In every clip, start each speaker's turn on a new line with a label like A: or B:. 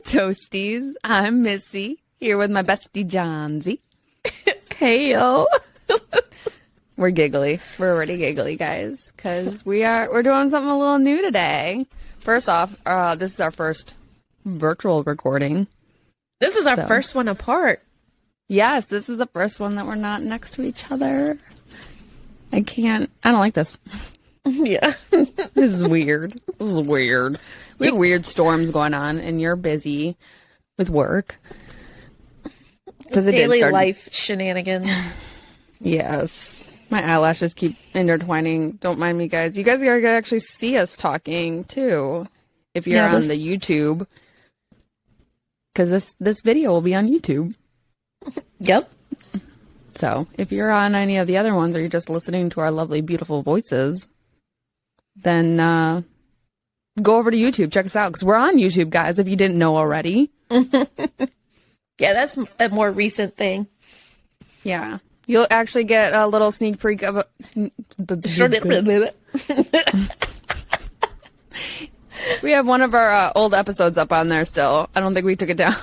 A: Toasties. I'm Missy, here with my bestie Johnsy.
B: Hey, yo.
A: We're giggly. We're already giggly, guys, because we're doing something a little new today. First off, this is our first virtual recording.
B: This is our first one apart.
A: Yes, this is the first one that we're not next to each other. I don't like this.
B: Yeah.
A: This is weird. We have weird storms going on, and you're busy with work.
B: Daily life shenanigans.
A: Yes. My eyelashes keep intertwining. Don't mind me, guys. You guys are going to actually see us talking, too, if you're on the YouTube. Because this video will be on YouTube.
B: Yep.
A: So, if you're on any of the other ones, or you're just listening to our lovely, beautiful voices, then go over to YouTube. Check us out, because we're on YouTube, guys, if you didn't know already.
B: Yeah, that's a more recent thing.
A: Yeah. You'll actually get a little sneak peek of We have one of our old episodes up on there still. I don't think we took it down.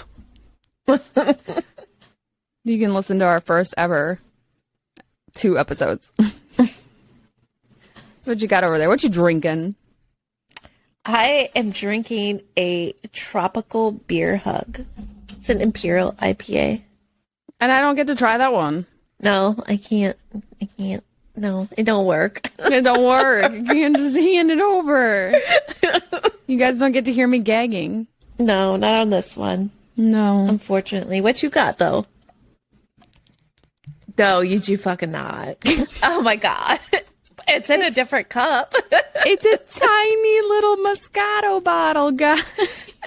A: You can listen to our first ever 2 episodes. So what you got over there? What you drinking?
B: I am drinking a tropical beer hug. It's an Imperial IPA.
A: And I don't get to try that one.
B: No, I can't. No, it don't work.
A: It don't work. You can't just hand it over. You guys don't get to hear me gagging.
B: No, not on this one.
A: No.
B: Unfortunately. What you got, though? No, you do fucking not. Oh, my God. It's in a different cup.
A: It's a tiny little Moscato bottle, guys.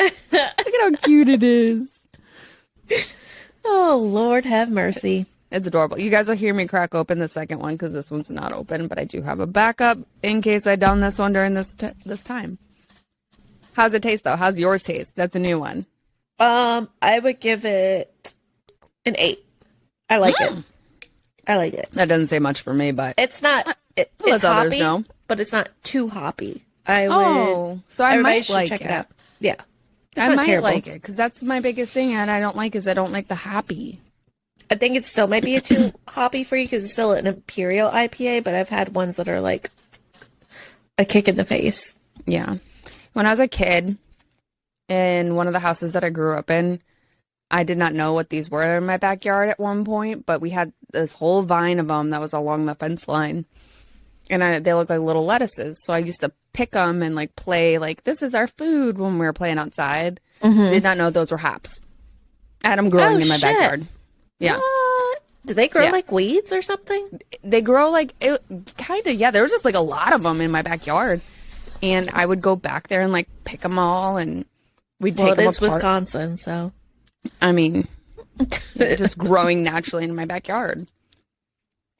A: Look at how cute it is.
B: Oh, Lord have mercy.
A: It's adorable. You guys will hear me crack open the second one because this one's not open, but I do have a backup in case I down this one during this time. How's it taste, though? How's yours taste? That's a new one.
B: I would give it an 8. I like it. I like it.
A: That doesn't say much for me, but
B: it's not. It's hoppy, but it's not too hoppy.
A: So I might like
B: check it out. Yeah,
A: I might like it because that's my biggest thing, and I don't like the hoppy.
B: I think it still might be too hoppy for you because it's still an Imperial IPA, but I've had ones that are like a kick in the face.
A: Yeah. When I was a kid, in one of the houses that I grew up in, I did not know what these were in my backyard at one point, but we had this whole vine of them that was along the fence line. And they looked like little lettuces. So I used to pick them and like play like, this is our food when we were playing outside. Mm-hmm. Did not know those were hops. I had them growing in my backyard. Yeah.
B: What? Do they grow like weeds or something?
A: They grow like, kind of, yeah. There was just like a lot of them in my backyard. And I would go back there and like pick them all and we'd take them apart.
B: Well, it is Wisconsin, so.
A: I mean, just growing naturally in my backyard.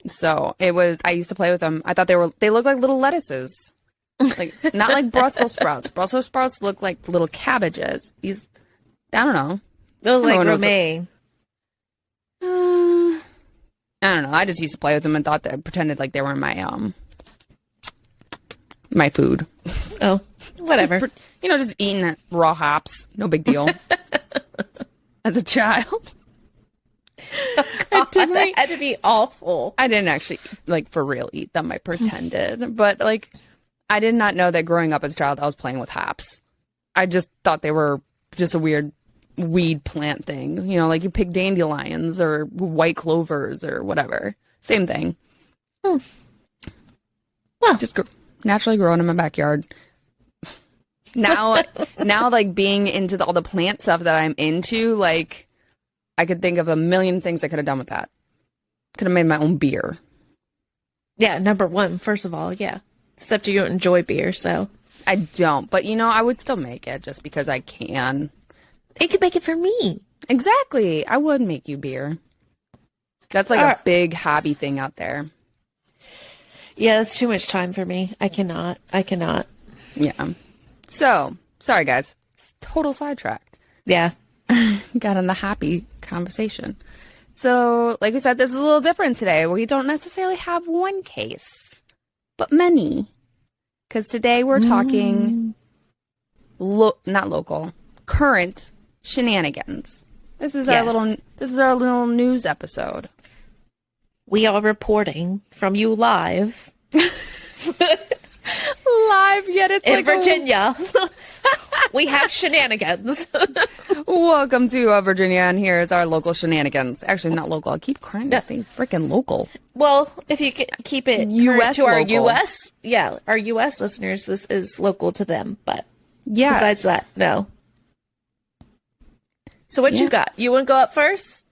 A: So I used to play with them. I thought they looked like little lettuces. Like, not like Brussels sprouts. Brussels sprouts look like little cabbages. These, I don't know.
B: They look like romaine.
A: I don't know. I just used to play with them and pretended like they were my food.
B: Oh, whatever.
A: Just eating raw hops. No big deal. As a child.
B: Oh, God, that had to be awful.
A: I didn't actually, like, for real eat them. I pretended. But, like, I did not know that growing up as a child I was playing with hops. I just thought they were just a weird weed plant thing. Like you pick dandelions or white clovers or whatever. Same thing.
B: Well,
A: just naturally growing in my backyard. Now, like, being into all the plant stuff that I'm into, like, I could think of a million things I could have done with that. Could have made my own beer.
B: Yeah, number one, first of all, yeah. Except you don't enjoy beer, so.
A: I don't, but, I would still make it just because I can.
B: You could make it for me.
A: Exactly. I would make you beer. That's like a big hobby thing out there.
B: Yeah, that's too much time for me. I cannot.
A: Yeah. So, sorry guys. Total sidetracked.
B: Yeah.
A: Got on the happy conversation. So, like we said, this is a little different today. We don't necessarily have one case, but many. Because today we're talking not local, current Shenanigans. This is
B: Yes.
A: our little news episode.
B: We are reporting from you live
A: Live, yet it's
B: in
A: like
B: Virginia. We have shenanigans.
A: Welcome to Virginia, and here is our local shenanigans. Actually, not local. I keep trying to say freaking local.
B: Well, if you keep it
A: US
B: to our
A: local.
B: U.S., our U.S. listeners, this is local to them. But
A: Yeah.
B: besides that, no. So what you got? You want to go up first?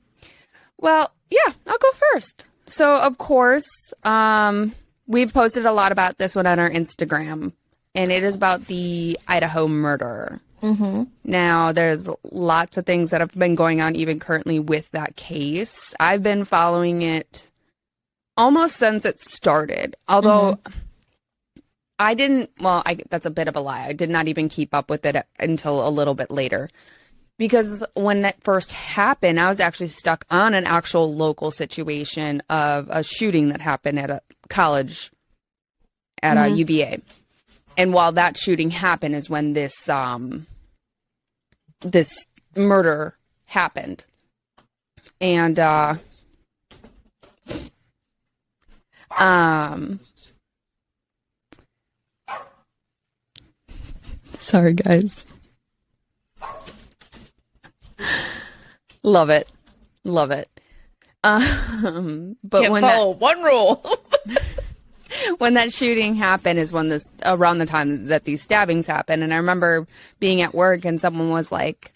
A: Well, yeah, I'll go first. So, of course, we've posted a lot about this one on our Instagram, and it is about the Idaho murder. Mm-hmm. Now, there's lots of things that have been going on even currently with that case. I've been following it almost since it started, although I didn't, that's a bit of a lie. I did not even keep up with it until a little bit later. Because when that first happened, I was actually stuck on an actual local situation of a shooting that happened at a college at UVA. And while that shooting happened is when this this murder happened. And sorry guys. Love it. But
B: Can't
A: when
B: follow one rule.
A: when that shooting happened is when around the time that these stabbings happened. And I remember being at work and someone was like,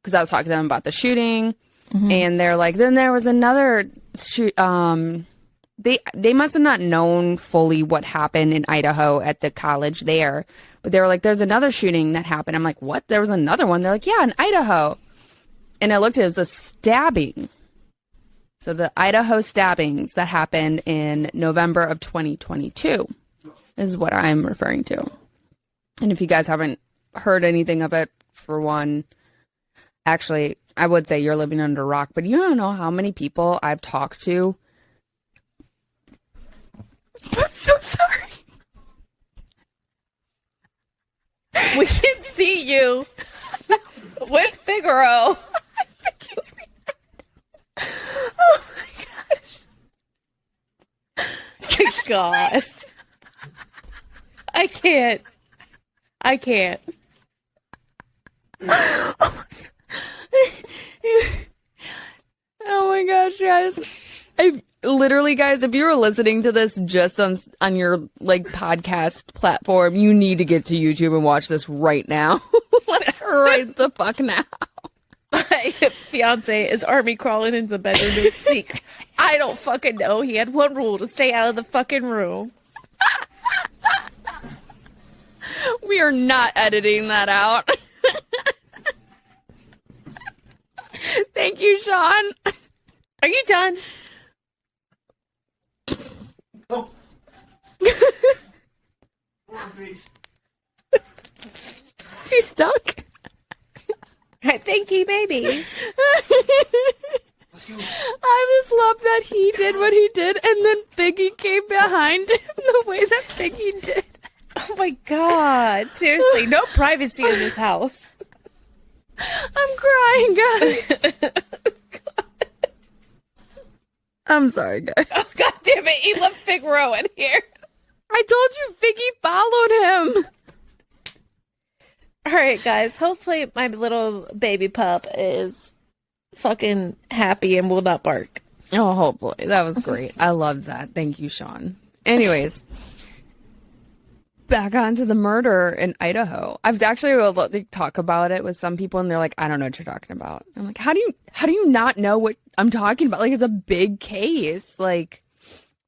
A: because I was talking to them about the shooting, and they're like, then there was another shoot. They must have not known fully what happened in Idaho at the college there, but they were like, there's another shooting that happened. I'm like, what? There was another one? They're like, yeah, in Idaho. And I looked at it, it was a stabbing. So the Idaho stabbings that happened in November of 2022 is what I'm referring to. And if you guys haven't heard anything of it, for one, actually, I would say you're living under a rock, but you don't know how many people I've talked to. I'm so sorry.
B: We can see you with Figaro.
A: Oh my gosh.
B: Gosh. I can't.
A: Oh my gosh, guys. I literally, guys, if you were listening to this just on your like podcast platform, you need to get to YouTube and watch this right now. Like right the fuck now.
B: My fiance is army crawling into the bedroom to seek. I don't fucking know. He had one rule: to stay out of the fucking room.
A: We are not editing that out. Thank you, Sean.
B: Are you done?
C: Oh.
A: Is he stuck?
B: Thank you, baby.
A: I just love that he did what he did, and then Biggie came behind him the way that Biggie did.
B: Oh my god. Seriously, no privacy in this house.
A: I'm crying, guys. I'm sorry, guys.
B: Oh, god damn it. He left Figaro in here.
A: I told you Biggie followed him.
B: Alright, guys. Hopefully my little baby pup is fucking happy and will not bark.
A: Oh, hopefully. That was great. I loved that. Thank you, Sean. Anyways, back onto the murder in Idaho. I've actually able to talk about it with some people, and they're like, I don't know what you're talking about. I'm like, how do you not know what I'm talking about? Like, it's a big case. Like,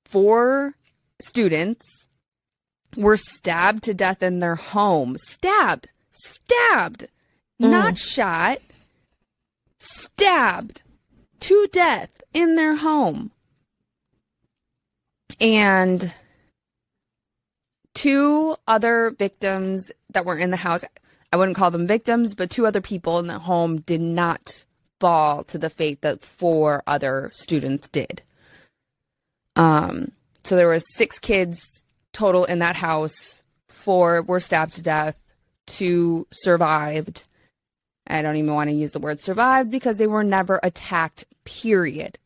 A: 4 students were stabbed to death in their home. Stabbed. Not shot. Stabbed to death in their home. And 2 other victims that were in the house, I wouldn't call them victims, but 2 other people in the home did not fall to the fate that 4 other students did. So there was 6 kids total in that house. 4 were stabbed to death. 2 survived. I don't even want to use the word survived because they were never attacked, period.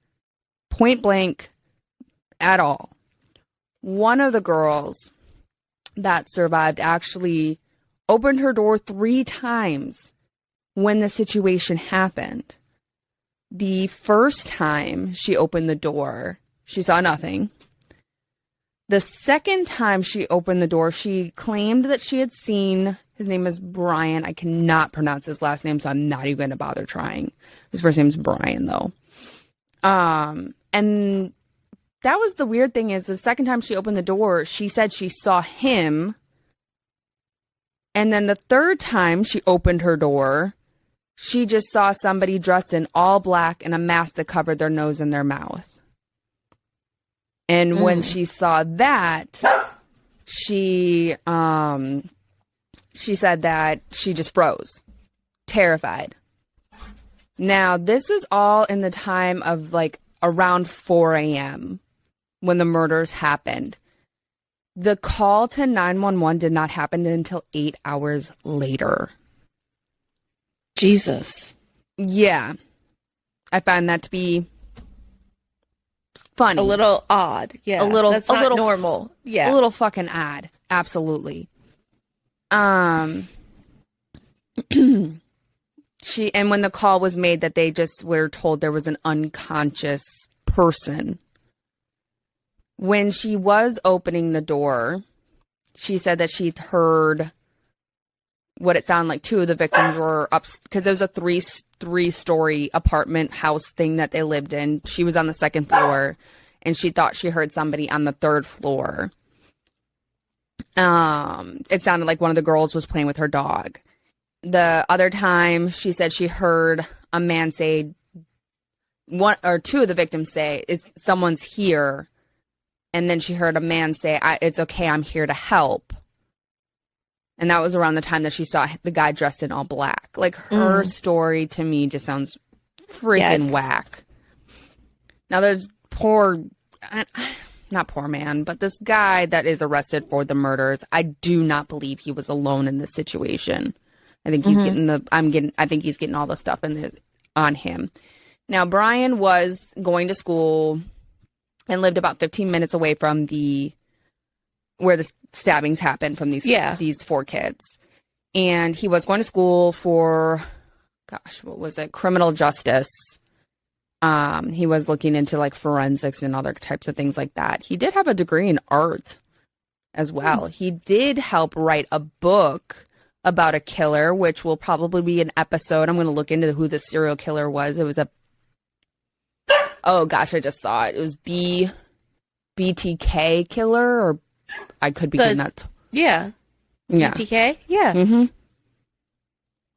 A: Point blank at all. One of the girls that survived actually opened her door 3 times when the situation happened. The first time she opened the door, she saw nothing. The second time she opened the door, she claimed that she had seen, his name is Brian. I cannot pronounce his last name, so I'm not even going to bother trying. His first name is Brian, though. And that was the weird thing is the second time she opened the door, she said she saw him. And then the third time she opened her door, she just saw somebody dressed in all black and a mask that covered their nose and their mouth. And when she saw that, she said that she just froze, terrified. Now, this is all in the time of like around 4 a.m. when the murders happened. The call to 911 did not happen until 8 hours later.
B: Jesus.
A: Yeah. I find that to be funny.
B: A little odd. Yeah. That's not normal. Yeah.
A: A little fucking odd. Absolutely. And when the call was made that they just were told there was an unconscious person. When she was opening the door, she said that she'd heard what it sounded like 2 of the victims were up, because it was a three-story apartment house thing that they lived in. She was on the 2nd floor, and she thought she heard somebody on the 3rd floor. It sounded like one of the girls was playing with her dog. The other time, she said she heard a man say, 1 or 2 of the victims say, someone's here. And then she heard a man say, it's okay, I'm here to help. And that was around the time that she saw the guy dressed in all black. Like, her story to me just sounds freaking whack. Now, there's not poor man, but this guy that is arrested for the murders, I do not believe he was alone in this situation. I think he's I think he's getting all the stuff on him. Now, Brian was going to school and lived about 15 minutes away from where the stabbings happened from these 4 kids. And he was going to school for, criminal justice. He was looking into like forensics and other types of things like that. He did have a degree in art as well. He did help write a book about a killer, which will probably be an episode. I'm going to look into who the serial killer was. It was oh gosh, I just saw it. It was BTK killer, or I could be getting that.
B: Yeah. BTK? Yeah.
A: Mm-hmm.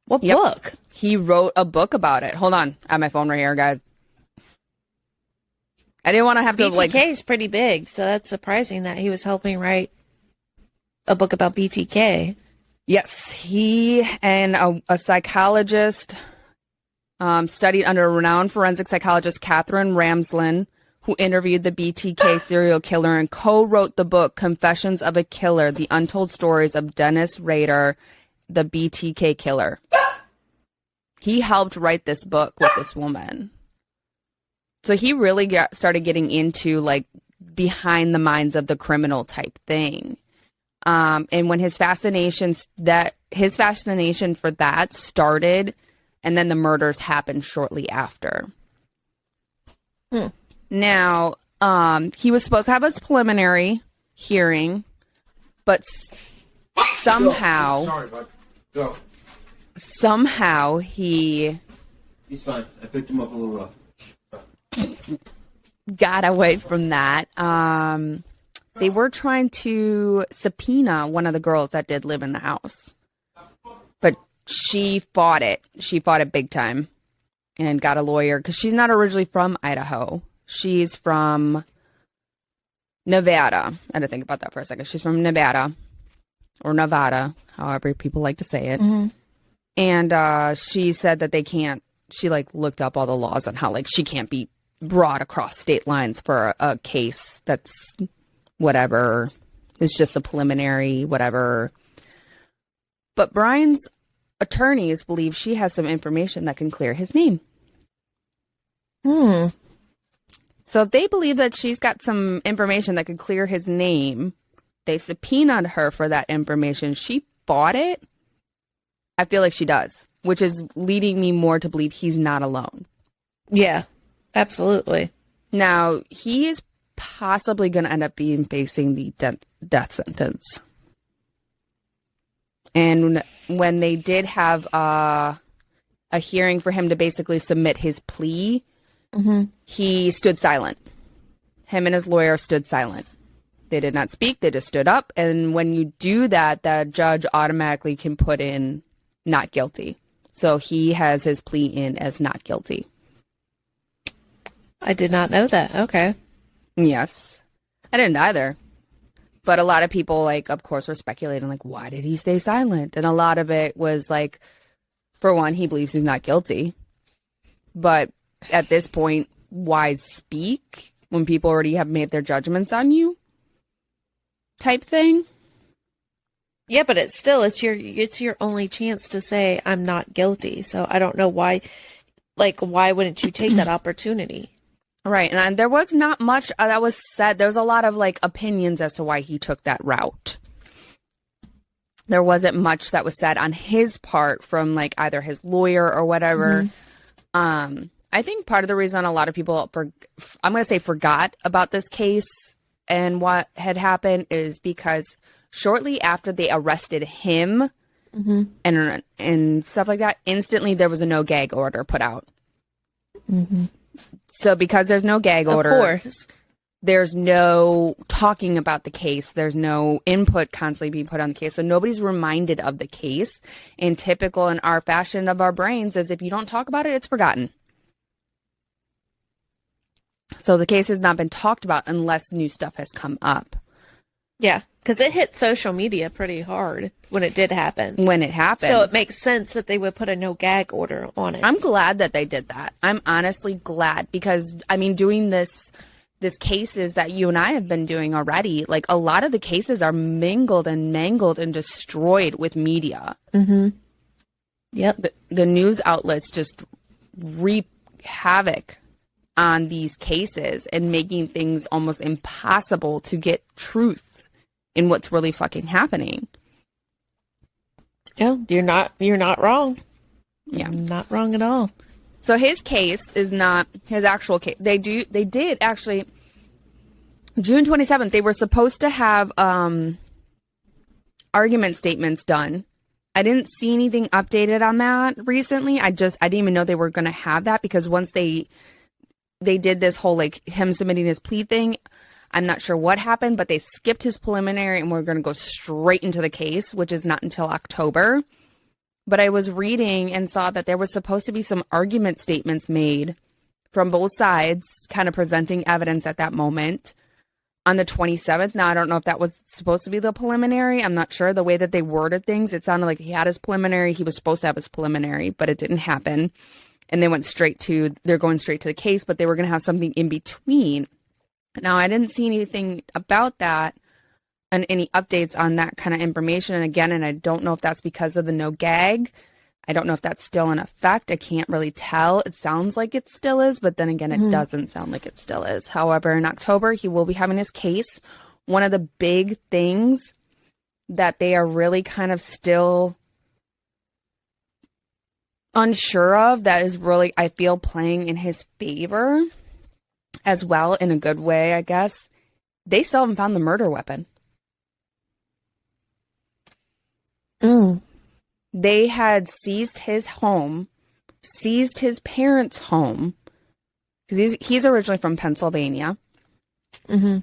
B: What book?
A: He wrote a book about it. Hold on. I have my phone right here, guys. I didn't want to have to
B: BTK is pretty big, so that's surprising that he was helping write a book about BTK.
A: Yes, he and a psychologist studied under renowned forensic psychologist Catherine Ramsland, who interviewed the BTK serial killer and co-wrote the book Confessions of a Killer, The Untold Stories of Dennis Rader, the BTK Killer. He helped write this book with this woman. So he really started getting into like behind the minds of the criminal type thing. And when his fascination for that started, and then the murders happened shortly after. Now, he was supposed to have his preliminary hearing, but somehow,
C: Sorry, bud. Go.
A: Somehow he...
C: He's fine. I picked him up a little rough.
A: Got away from that. They were trying to subpoena one of the girls that did live in the house. But she fought it. She fought it big time and got a lawyer because she's not originally from Idaho. She's from Nevada. I had to think about that for a second. She's from Nevada, or Nevada, however people like to say it. Mm-hmm. And she said that they can't, she like looked up all the laws on how like she can't be brought across state lines for a case that's whatever. It's just a preliminary, whatever. But Brian's attorneys believe she has some information that can clear his name. So if they believe that she's got some information that could clear his name, they subpoenaed her for that information. She fought it. I feel like she does, which is leading me more to believe he's not alone.
B: Yeah, absolutely.
A: Now, he is possibly going to end up facing the death sentence. And when they did have a hearing for him to basically submit his plea, he stood silent. Him and his lawyer stood silent. They did not speak. They just stood up. And when you do that, the judge automatically can put in not guilty. So he has his plea in as not guilty.
B: I did not know that. Okay.
A: Yes. I didn't either. But a lot of people, like, of course, were speculating, like, why did he stay silent? And a lot of it was, like, for one, he believes he's not guilty. But at this point, why speak when people already have made their judgments on you? Type thing.
B: Yeah, but it's your only chance to say I'm not guilty. So I don't know why wouldn't you take that opportunity?
A: Right. And there was not much that was said. There was a lot of like opinions as to why he took that route. There wasn't much that was said on his part from like either his lawyer or whatever. I think part of the reason a lot of people I'm going to say forgot about this case and what had happened is because shortly after they arrested him and stuff like that, instantly there was a no gag order put out. So because there's no gag order,
B: of course,
A: there's no talking about the case. There's no input constantly being put on the case. So nobody's reminded of the case. And typical in our fashion of our brains is if you don't talk about it, it's forgotten. So the case has not been talked about unless new stuff has come up.
B: Yeah, because it hit social media pretty hard when it did happen.
A: When it happened.
B: So it makes sense that they would put a no gag order on it.
A: I'm glad that they did that. I'm honestly glad because, I mean, doing this cases that you and I have been doing already, like a lot of the cases are mingled and mangled and destroyed with media.
B: Yep.
A: The news outlets just reap havoc on these cases and making things almost impossible to get truth in what's really fucking happening.
B: Yeah, you're not wrong.
A: Yeah.
B: Not wrong at all.
A: So his case is not his actual case. They did actually June 27th, they were supposed to have argument statements done. I didn't see anything updated on that recently. I didn't even know they were going to have that because once they did this whole like him submitting his plea thing, I'm not sure what happened, but they skipped his preliminary and we're going to go straight into the case, which is not until October. But I was reading and saw that there was supposed to be some argument statements made from both sides, kind of presenting evidence at that moment on the 27th. Now, I don't know if that was supposed to be the preliminary. I'm not sure. The way that they worded things, it sounded like he had his preliminary. He was supposed to have his preliminary, but it didn't happen. And they're going straight to the case, but they were going to have something in between. Now, I didn't see anything about that and any updates on that kind of information. And again, and I don't know if that's because of the no gag. I don't know if that's still in effect. I can't really tell. It sounds like it still is, but then again, it doesn't sound like it still is. However, in October, he will be having his case. One of the big things that they are really kind of still unsure of that is really, I feel, playing in his favor as well, in a good way, I guess. They still haven't found the murder weapon. They had seized his home, seized his parents' home, because he's originally from Pennsylvania. And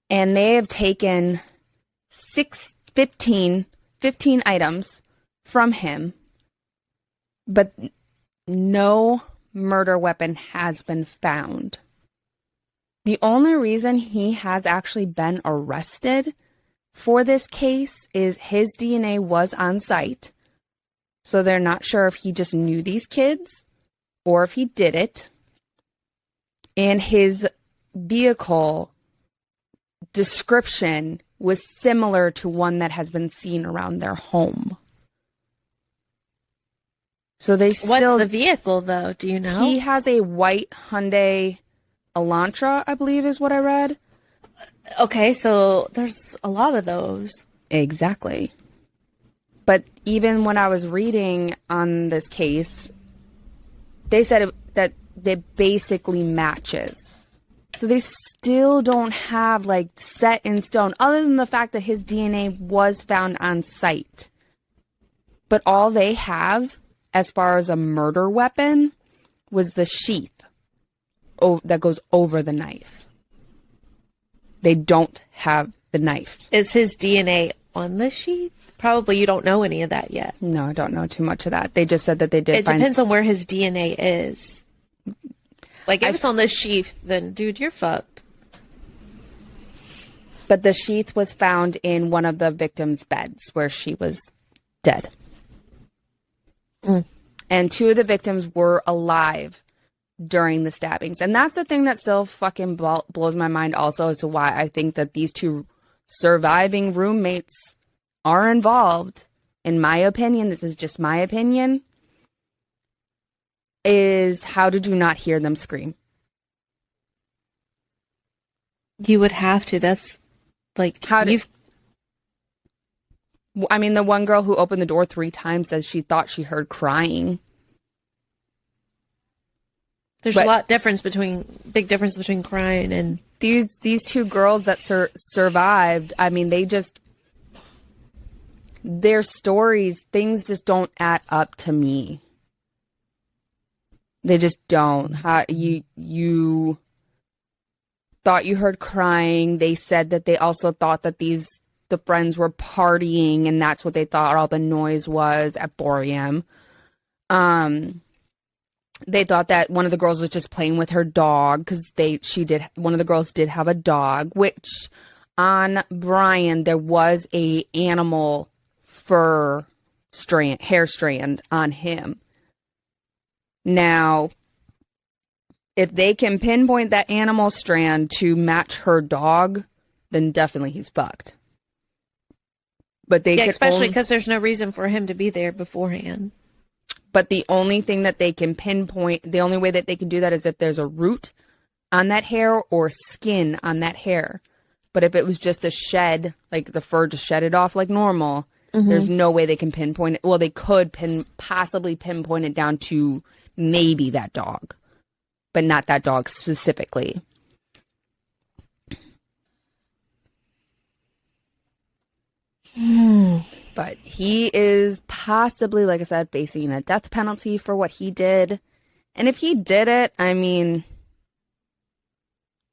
A: they have taken 15 items from him, but no murder weapon has been found. The only reason he has actually been arrested for this case is his DNA was on site. So they're not sure if he just knew these kids or if he did it. And his vehicle description was similar to one that has been seen around their home. So they
B: What's
A: still...
B: the vehicle, though? Do you know?
A: He has a white Hyundai Elantra, I believe is what I read.
B: Okay, so there's a lot of those.
A: Exactly. But even when I was reading on this case, they said that it basically matches. So they still don't have, like, set in stone, other than the fact that his DNA was found on site. But all they have, as far as a murder weapon, was the sheath that goes over the knife. They don't have the knife.
B: Is his DNA on the sheath? Probably you don't know any of that yet.
A: No, I don't know too much of that. They just said that they did
B: It
A: find...
B: depends on where his DNA is. Like, if it's on the sheath, then, dude, you're fucked.
A: But the sheath was found in one of the victim's beds where she was dead. And 2 of the victims were alive during the stabbings. And that's the thing that still fucking blows my mind also, as to why I think that these 2 surviving roommates are involved. In my opinion, this is just my opinion, is how did you not hear them scream?
B: You would have to. That's like,
A: I mean, the one girl who opened the door 3 times says she thought she heard crying.
B: There's a big difference between crying and...
A: These 2 girls that survived, I mean, their stories, things just don't add up to me. They just don't. You thought you heard crying. They said that they also thought that the friends were partying, and that's what they thought all the noise was at Boream. They thought that one of the girls was just playing with her dog, because one of the girls did have a dog, which on Brian there was a animal hair strand on him. Now, if they can pinpoint that animal strand to match her dog, then definitely he's fucked. But
B: especially because there's no reason for him to be there beforehand.
A: But the only thing that they can pinpoint, the only way that they can do that is if there's a root on that hair or skin on that hair. But if it was just a shed, like the fur just shed it off like normal, there's no way they can pinpoint it. Well, they could possibly pinpoint it down to maybe that dog, but not that dog specifically. But he is possibly, like I said, facing a death penalty for what he did. And if he did it, I mean,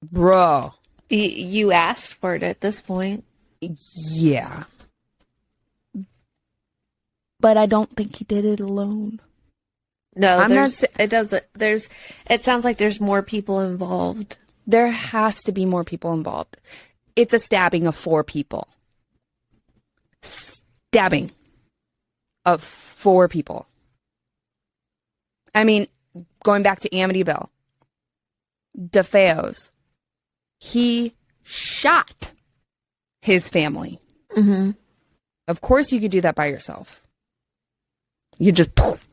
A: bro.
B: You asked for it at this point.
A: Yeah. But I don't think he did it alone.
B: No, it sounds like there's more people involved.
A: There has to be more people involved. It's a stabbing of 4 people. Stabbing of 4 people. I mean, going back to Amityville, DeFeo's, he shot his family. Of course you could do that by yourself. You just poof.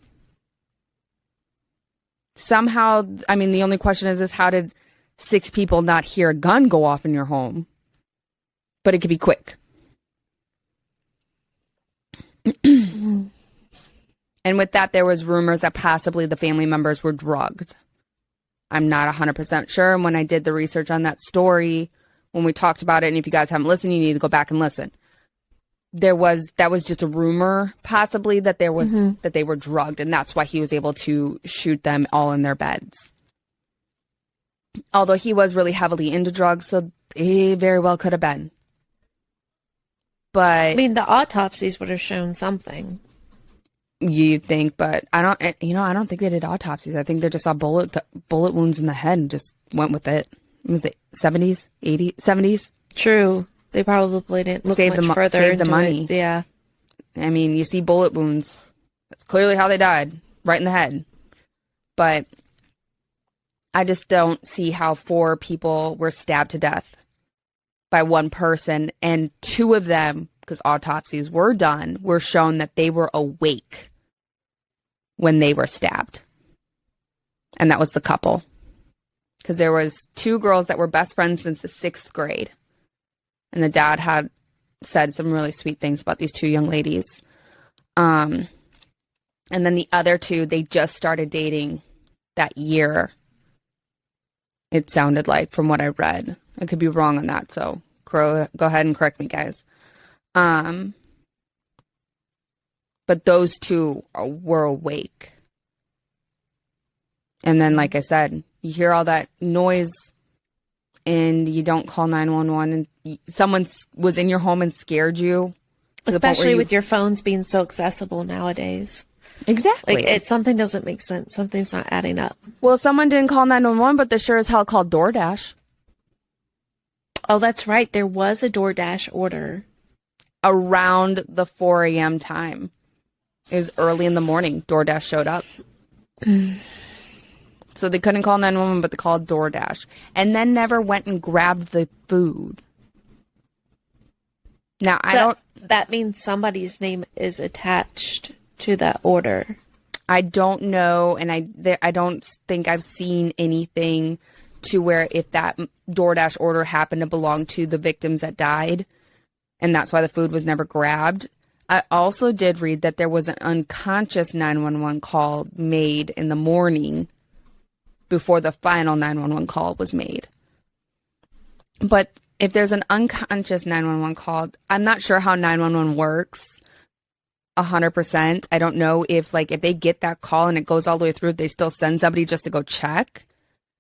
A: Somehow, I mean, the only question is how did 6 people not hear a gun go off in your home? But it could be quick. And with that, there was rumors that possibly the family members were drugged. I'm not 100% sure. And when I did the research on that story, when we talked about it, and if you guys haven't listened, you need to go back and listen. That was just a rumor, possibly, that that they were drugged, and that's why he was able to shoot them all in their beds. Although he was really heavily into drugs, so he very well could have been. But
B: I mean, the autopsies would have shown something.
A: You'd think, but I don't think they did autopsies. I think they just saw bullet wounds in the head and just went with it. It was the 70s, 80s, 70s.
B: True. They probably didn't look much further
A: save the
B: into
A: money.
B: it. Yeah.
A: I mean, you see bullet wounds. That's clearly how they died, right in the head. But I just don't see how 4 people were stabbed to death by one person, and 2 of them, because autopsies were done, were shown that they were awake when they were stabbed. And that was the couple. Because there was 2 girls that were best friends since the 6th grade. And the dad had said some really sweet things about these 2 young ladies. And then the other 2, they just started dating that year. It sounded like, from what I read. I could be wrong on that, so go ahead and correct me, guys. But those 2 were awake. And then, like I said, you hear all that noise and you don't call 911 and someone was in your home and scared you.
B: Especially with your phones being so accessible nowadays.
A: Exactly.
B: Like, something doesn't make sense. Something's not adding up.
A: Well, someone didn't call 911, but they sure as hell called DoorDash.
B: Oh, that's right. There was a DoorDash order.
A: Around the 4 a.m. time. It was early in the morning. DoorDash showed up. So they couldn't call 911, but they called DoorDash. And then never went and grabbed the food. Now,
B: That means somebody's name is attached to that order.
A: I don't know, and I don't think I've seen anything to where if that DoorDash order happened to belong to the victims that died, and that's why the food was never grabbed. I also did read that there was an unconscious 911 call made in the morning before the final 911 call was made. But if there's an unconscious 911 call, I'm not sure how 911 works 100%. I don't know if they get that call and it goes all the way through, they still send somebody just to go check.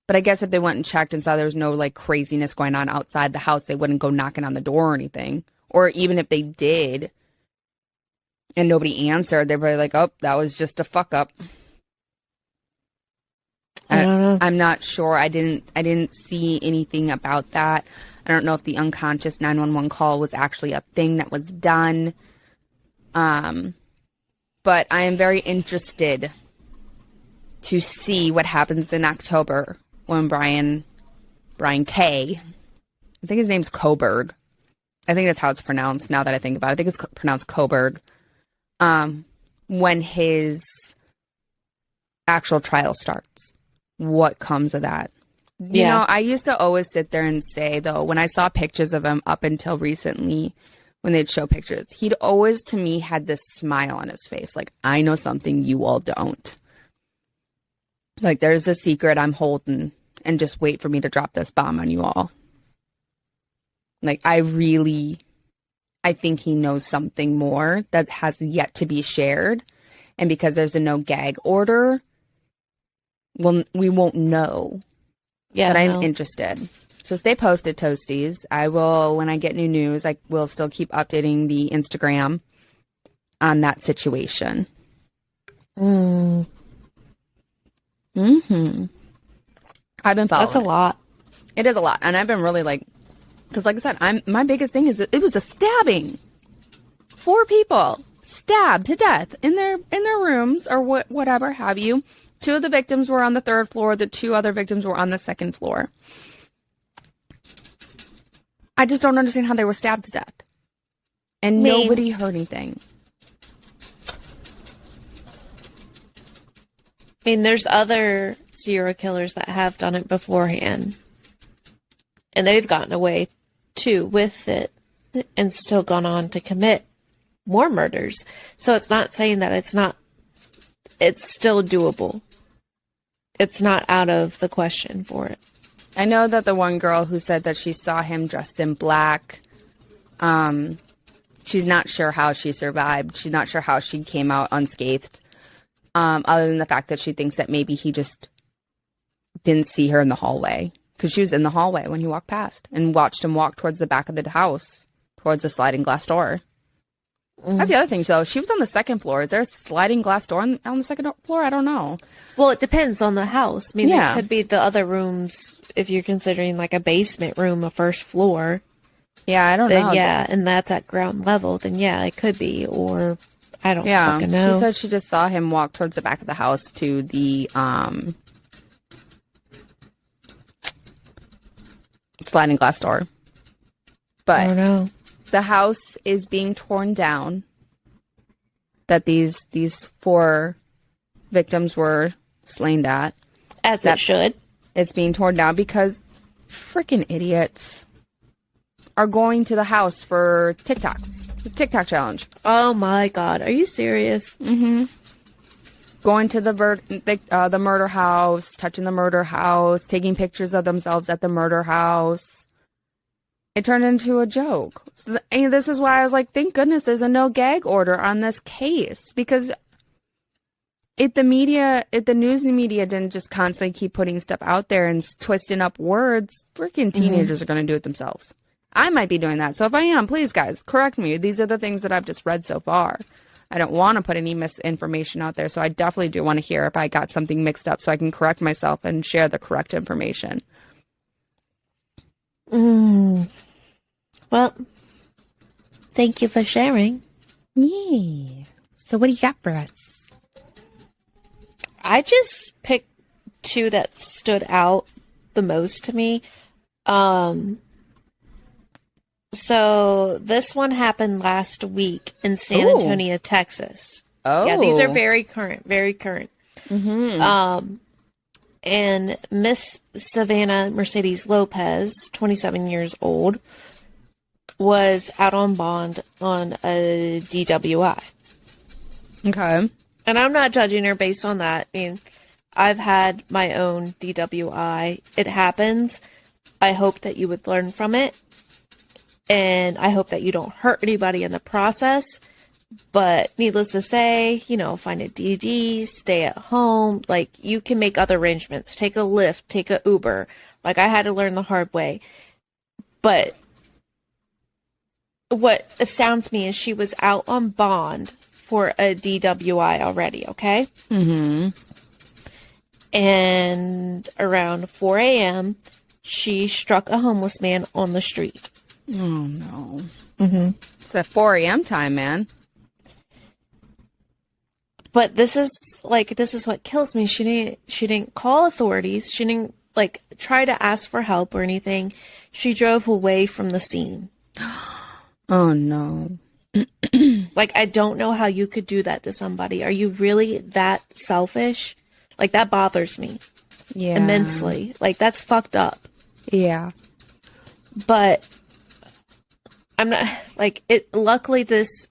A: But I guess if they went and checked and saw there was no craziness going on outside the house, they wouldn't go knocking on the door or anything. Or even if they did and nobody answered, they'd be like, oh, that was just a fuck up.
B: I don't know.
A: I'm not sure. I didn't see anything about that. I don't know if the unconscious 911 call was actually a thing that was done. But I am very interested to see what happens in October when Brian K. I think his name's Coburg. I think that's how it's pronounced now that I think about it. I think it's pronounced Coburg. When his actual trial starts. What comes of that? You know, I used to always sit there and say, though, when I saw pictures of him up until recently, when they'd show pictures, he'd always, to me, had this smile on his face. Like, I know something you all don't. Like, there's a secret I'm holding, and just wait for me to drop this bomb on you all. Like, I think he knows something more that has yet to be shared. And because there's a no gag order, well, we won't know.
B: Yeah,
A: but I'm interested. So stay posted, Toasties. I will, when I get new news, I will still keep updating the Instagram on that situation. Mm-hmm. I've been following.
B: That's a lot.
A: It is a lot. And I've been really because like I said, my biggest thing is that it was a stabbing. 4 people stabbed to death in their rooms or whatever have you. 2 of the victims were on the 3rd floor. The 2 other victims were on the 2nd floor. I just don't understand how they were stabbed to death. And nobody heard anything.
B: I mean, there's other serial killers that have done it beforehand. And they've gotten away, too, with it. And still gone on to commit more murders. So it's not saying that it's still doable. It's not out of the question for it.
A: I know that the one girl who said that she saw him dressed in black, she's not sure how she survived. She's not sure how she came out unscathed, other than the fact that she thinks that maybe he just didn't see her in the hallway. Because she was in the hallway when he walked past and watched him walk towards the back of the house, towards the sliding glass door. That's the other thing, though. She was on the 2nd floor. Is there a sliding glass door on the 2nd floor? I don't know.
B: Well, it depends on the house. I mean, there could be the other rooms, if you're considering like a basement room, a 1st floor.
A: Yeah, I don't know.
B: Yeah, and that's at ground level, then yeah, it could be. Or, I don't fucking know.
A: She said she just saw him walk towards the back of the house to the sliding glass door. But
B: I don't know.
A: The house is being torn down. That these 4 victims were slain at.
B: As it should.
A: It's being torn down because freaking idiots are going to the house for TikToks. It's TikTok challenge.
B: Oh my God. Are you serious?
A: Mm-hmm. Going to the murder house, touching the murder house, taking pictures of themselves at the murder house. It turned into a joke. And this is why I was like, thank goodness there's a no gag order on this case. Because if the news media didn't just constantly keep putting stuff out there and twisting up words, freaking teenagers are going to do it themselves. I might be doing that. So if I am, please, guys, correct me. These are the things that I've just read so far. I don't want to put any misinformation out there. So I definitely do want to hear if I got something mixed up so I can correct myself and share the correct information.
B: Well, thank you for sharing.
A: Yeah. So what do you got for us?
B: I just picked two that stood out the most to me. So this one happened last week in San Antonio, Texas.
A: Oh.
B: Yeah, these are very current, very current.
A: Mm-hmm.
B: And Miss Savannah Mercedes Lopez, 27 years old, was out on bond on a DWI.
A: Okay.
B: And I'm not judging her based on that. I mean, I've had my own DWI. It happens. I hope that you would learn from it. And I hope that you don't hurt anybody in the process. But needless to say, find a DD, stay at home. Like, you can make other arrangements. Take a Lyft, take a Uber. Like, I had to learn the hard way. But what astounds me is she was out on bond for a DWI already, okay?
A: Mm-hmm.
B: And around 4 a.m., she struck a homeless man on the street.
A: Oh, no.
B: Mm-hmm.
A: It's at 4 a.m. time, man.
B: But this is what kills me. She didn't call authorities. She didn't, try to ask for help or anything. She drove away from the scene.
A: Oh, no.
B: I don't know how you could do that to somebody. Are you really that selfish? That bothers me.
A: Yeah.
B: Immensely. That's fucked up.
A: Yeah.
B: But I'm not, luckily this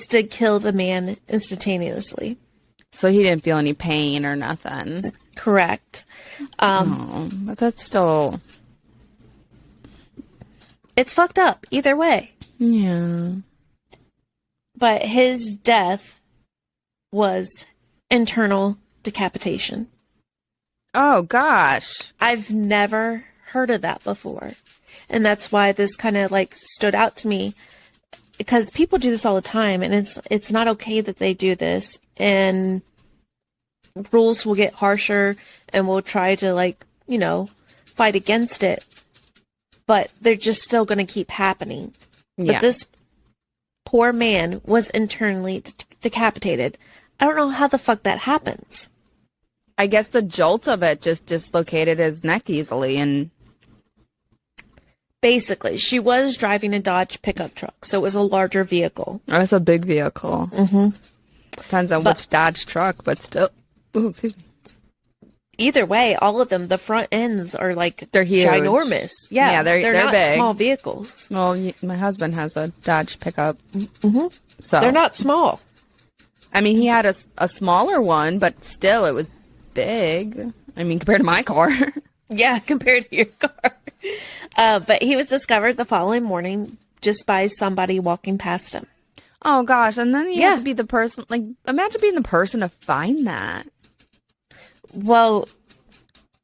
B: did kill the man instantaneously.
A: So he didn't feel any pain or nothing.
B: Correct.
A: But that's still...
B: It's fucked up either way.
A: Yeah.
B: But his death was internal decapitation.
A: Oh, gosh.
B: I've never heard of that before. And that's why this kind of stood out to me, because people do this all the time, and it's not okay that they do this, and rules will get harsher, and we'll try to fight against it, but they're just still going to keep happening.
A: Yeah.
B: But this poor man was internally decapitated. I don't know how the fuck that happens.
A: I guess the jolt of it just dislocated his neck easily, and...
B: Basically, she was driving a Dodge pickup truck, so it was a larger vehicle.
A: That's a big vehicle.
B: Mm-hmm.
A: Depends on which Dodge truck, but still... Ooh, excuse me.
B: Either way, all of them, the front ends are
A: they're huge.
B: Ginormous. Yeah,
A: they're
B: not
A: big.
B: Small vehicles.
A: Well, my husband has a Dodge pickup.
B: Mm-hmm.
A: So
B: they're not small.
A: I mean, he had a smaller one, but still, it was big. I mean, compared to my car.
B: Yeah, compared to your car. But he was discovered the following morning just by somebody walking past him.
A: Oh, gosh. And then you have to be the person, imagine being the person to find that.
B: Well,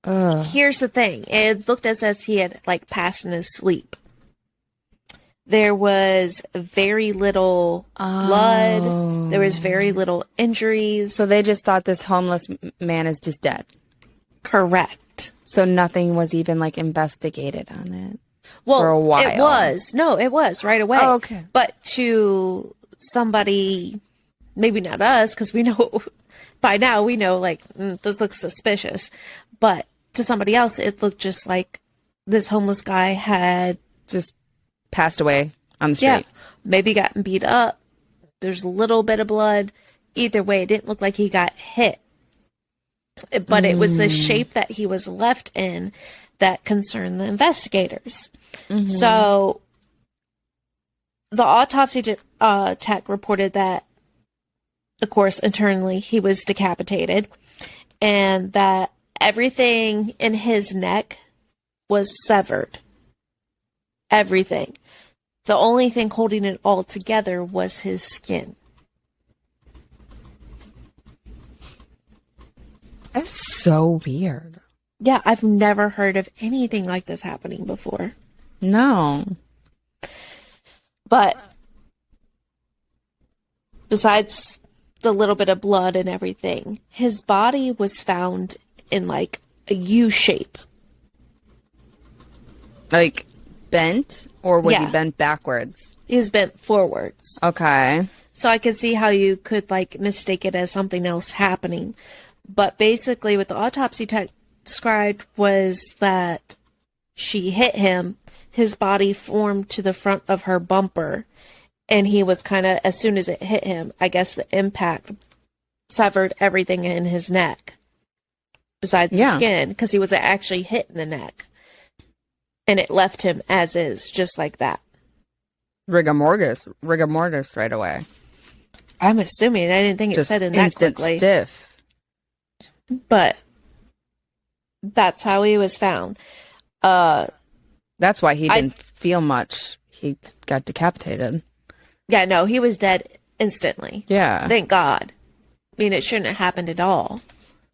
B: here's the thing. It looked as if he had, passed in his sleep. There was very little blood. There was very little injuries.
A: So they just thought this homeless man is just dead.
B: Correct.
A: So nothing was even investigated on it.
B: Well,
A: for a while.
B: It was. No, it was right away.
A: Oh, okay.
B: But to somebody, maybe not us, because we know by now, we know this looks suspicious. But to somebody else, it looked just like this homeless guy had
A: just passed away on the street.
B: Yeah, maybe gotten beat up. There's a little bit of blood. either way, it didn't look like he got hit. But it was the shape that he was left in that concerned the investigators. So the autopsy tech reported that, of course, internally he was decapitated, and that everything in his neck was severed. Everything. The only thing holding it all together was his skin.
A: That's so weird.
B: Yeah, I've never heard of anything like this happening before.
A: No.
B: But besides the little bit of blood and everything, his body was found in like a U shape.
A: Like bent, or was he
B: Yeah.
A: bent backwards?
B: He was bent forwards.
A: Okay.
B: So I could see how you could like mistake it as something else happening. But basically what the autopsy tech described was that she hit him, his body formed to the front of her bumper, and he was kind of, as soon as it hit him, I guess the impact severed everything in his neck besides the skin, because he wasn't actually hit in the neck. And it left him as is, just like that.
A: Rigor mortis right away.
B: I'm assuming. I didn't think it
A: Just
B: said in that
A: instant
B: quickly.
A: stiff.
B: But that's how he was found.
A: That's why he didn't feel much. He got decapitated.
B: Yeah, no, he was dead instantly.
A: Yeah.
B: Thank God. I mean, it shouldn't have happened at all,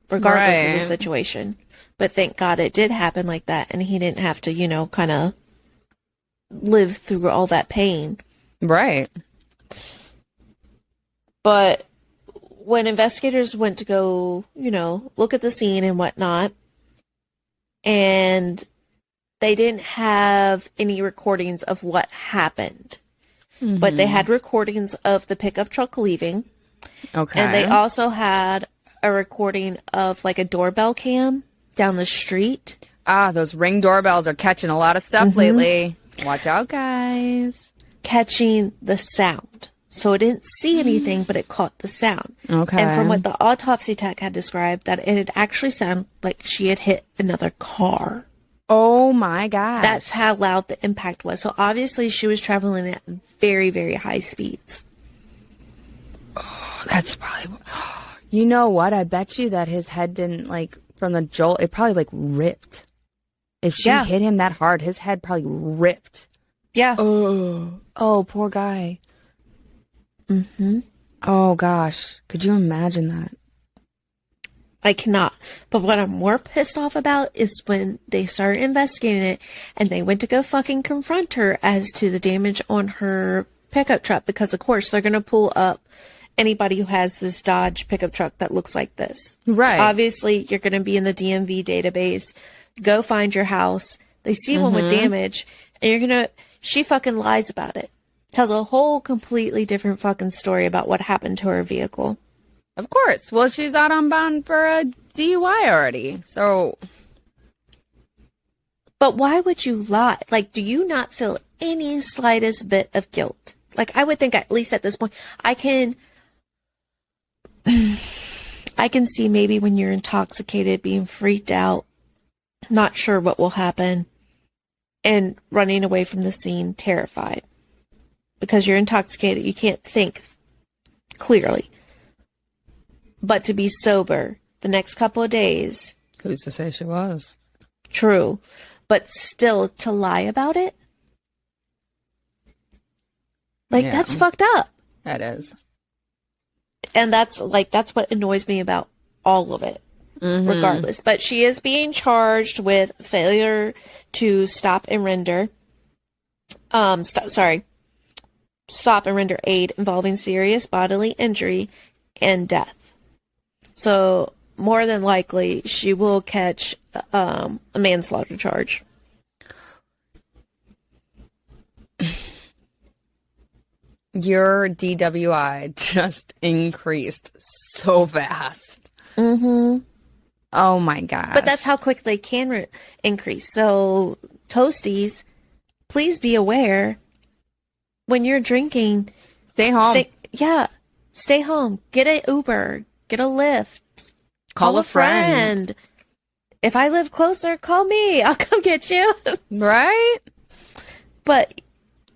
B: regardless of the
A: Right.
B: situation. But thank God it did happen like that, and he didn't have to, kind of live through all that pain.
A: Right.
B: But when investigators went to go, look at the scene and whatnot, and they didn't have any recordings of what happened. But they had recordings of the pickup truck leaving.
A: Okay.
B: And they also had a recording of like a doorbell cam down the street.
A: Those Ring doorbells are catching a lot of stuff lately. Watch out, guys.
B: Catching the sound. So it didn't see anything, but it caught the sound.
A: Okay.
B: And from what the autopsy tech had described, that it had actually sounded like she had hit another car.
A: Oh my gosh.
B: That's how loud the impact was. So obviously she was traveling at very, very high speeds.
A: That's probably... You know what? I bet you that his head didn't, from the jolt, it probably, ripped. If she hit him that hard, his head probably ripped.
B: Yeah.
A: Oh, poor guy. Oh, gosh. Could you imagine that?
B: I cannot. But what I'm more pissed off about is when they started investigating it and they went to go fucking confront her as to the damage on her pickup truck, because of course they're going to pull up anybody who has this Dodge pickup truck that looks like this.
A: Right.
B: Obviously, you're going to be in the DMV database. Go find your house. They see one with damage, and you're going to... She fucking lies about it. Tells a whole completely different fucking story about what happened to her vehicle.
A: Of course. Well, she's out on bond for a DUI already, so...
B: But why would you lie? Do you not feel any slightest bit of guilt? I would think, at least at this point, I can see maybe when you're intoxicated, being freaked out, not sure what will happen, and running away from the scene, terrified. Because you're intoxicated, you can't think clearly. But to be sober the next couple of days...
A: Who's to say she was?
B: True. But still, to lie about it? That's fucked up.
A: That is.
B: And that's what annoys me about all of it, regardless. But she is being charged with failure to stop and render aid involving serious bodily injury and death. So more than likely, she will catch a manslaughter charge.
A: Your DWI just increased so fast. Oh my gosh.
B: But that's how quick they can increase. So, Toasties, please be aware when you're drinking.
A: Stay home.
B: Stay home. Get an Uber. Get a Lyft.
A: Call a friend.
B: If I live closer, call me. I'll come get you.
A: Right?
B: But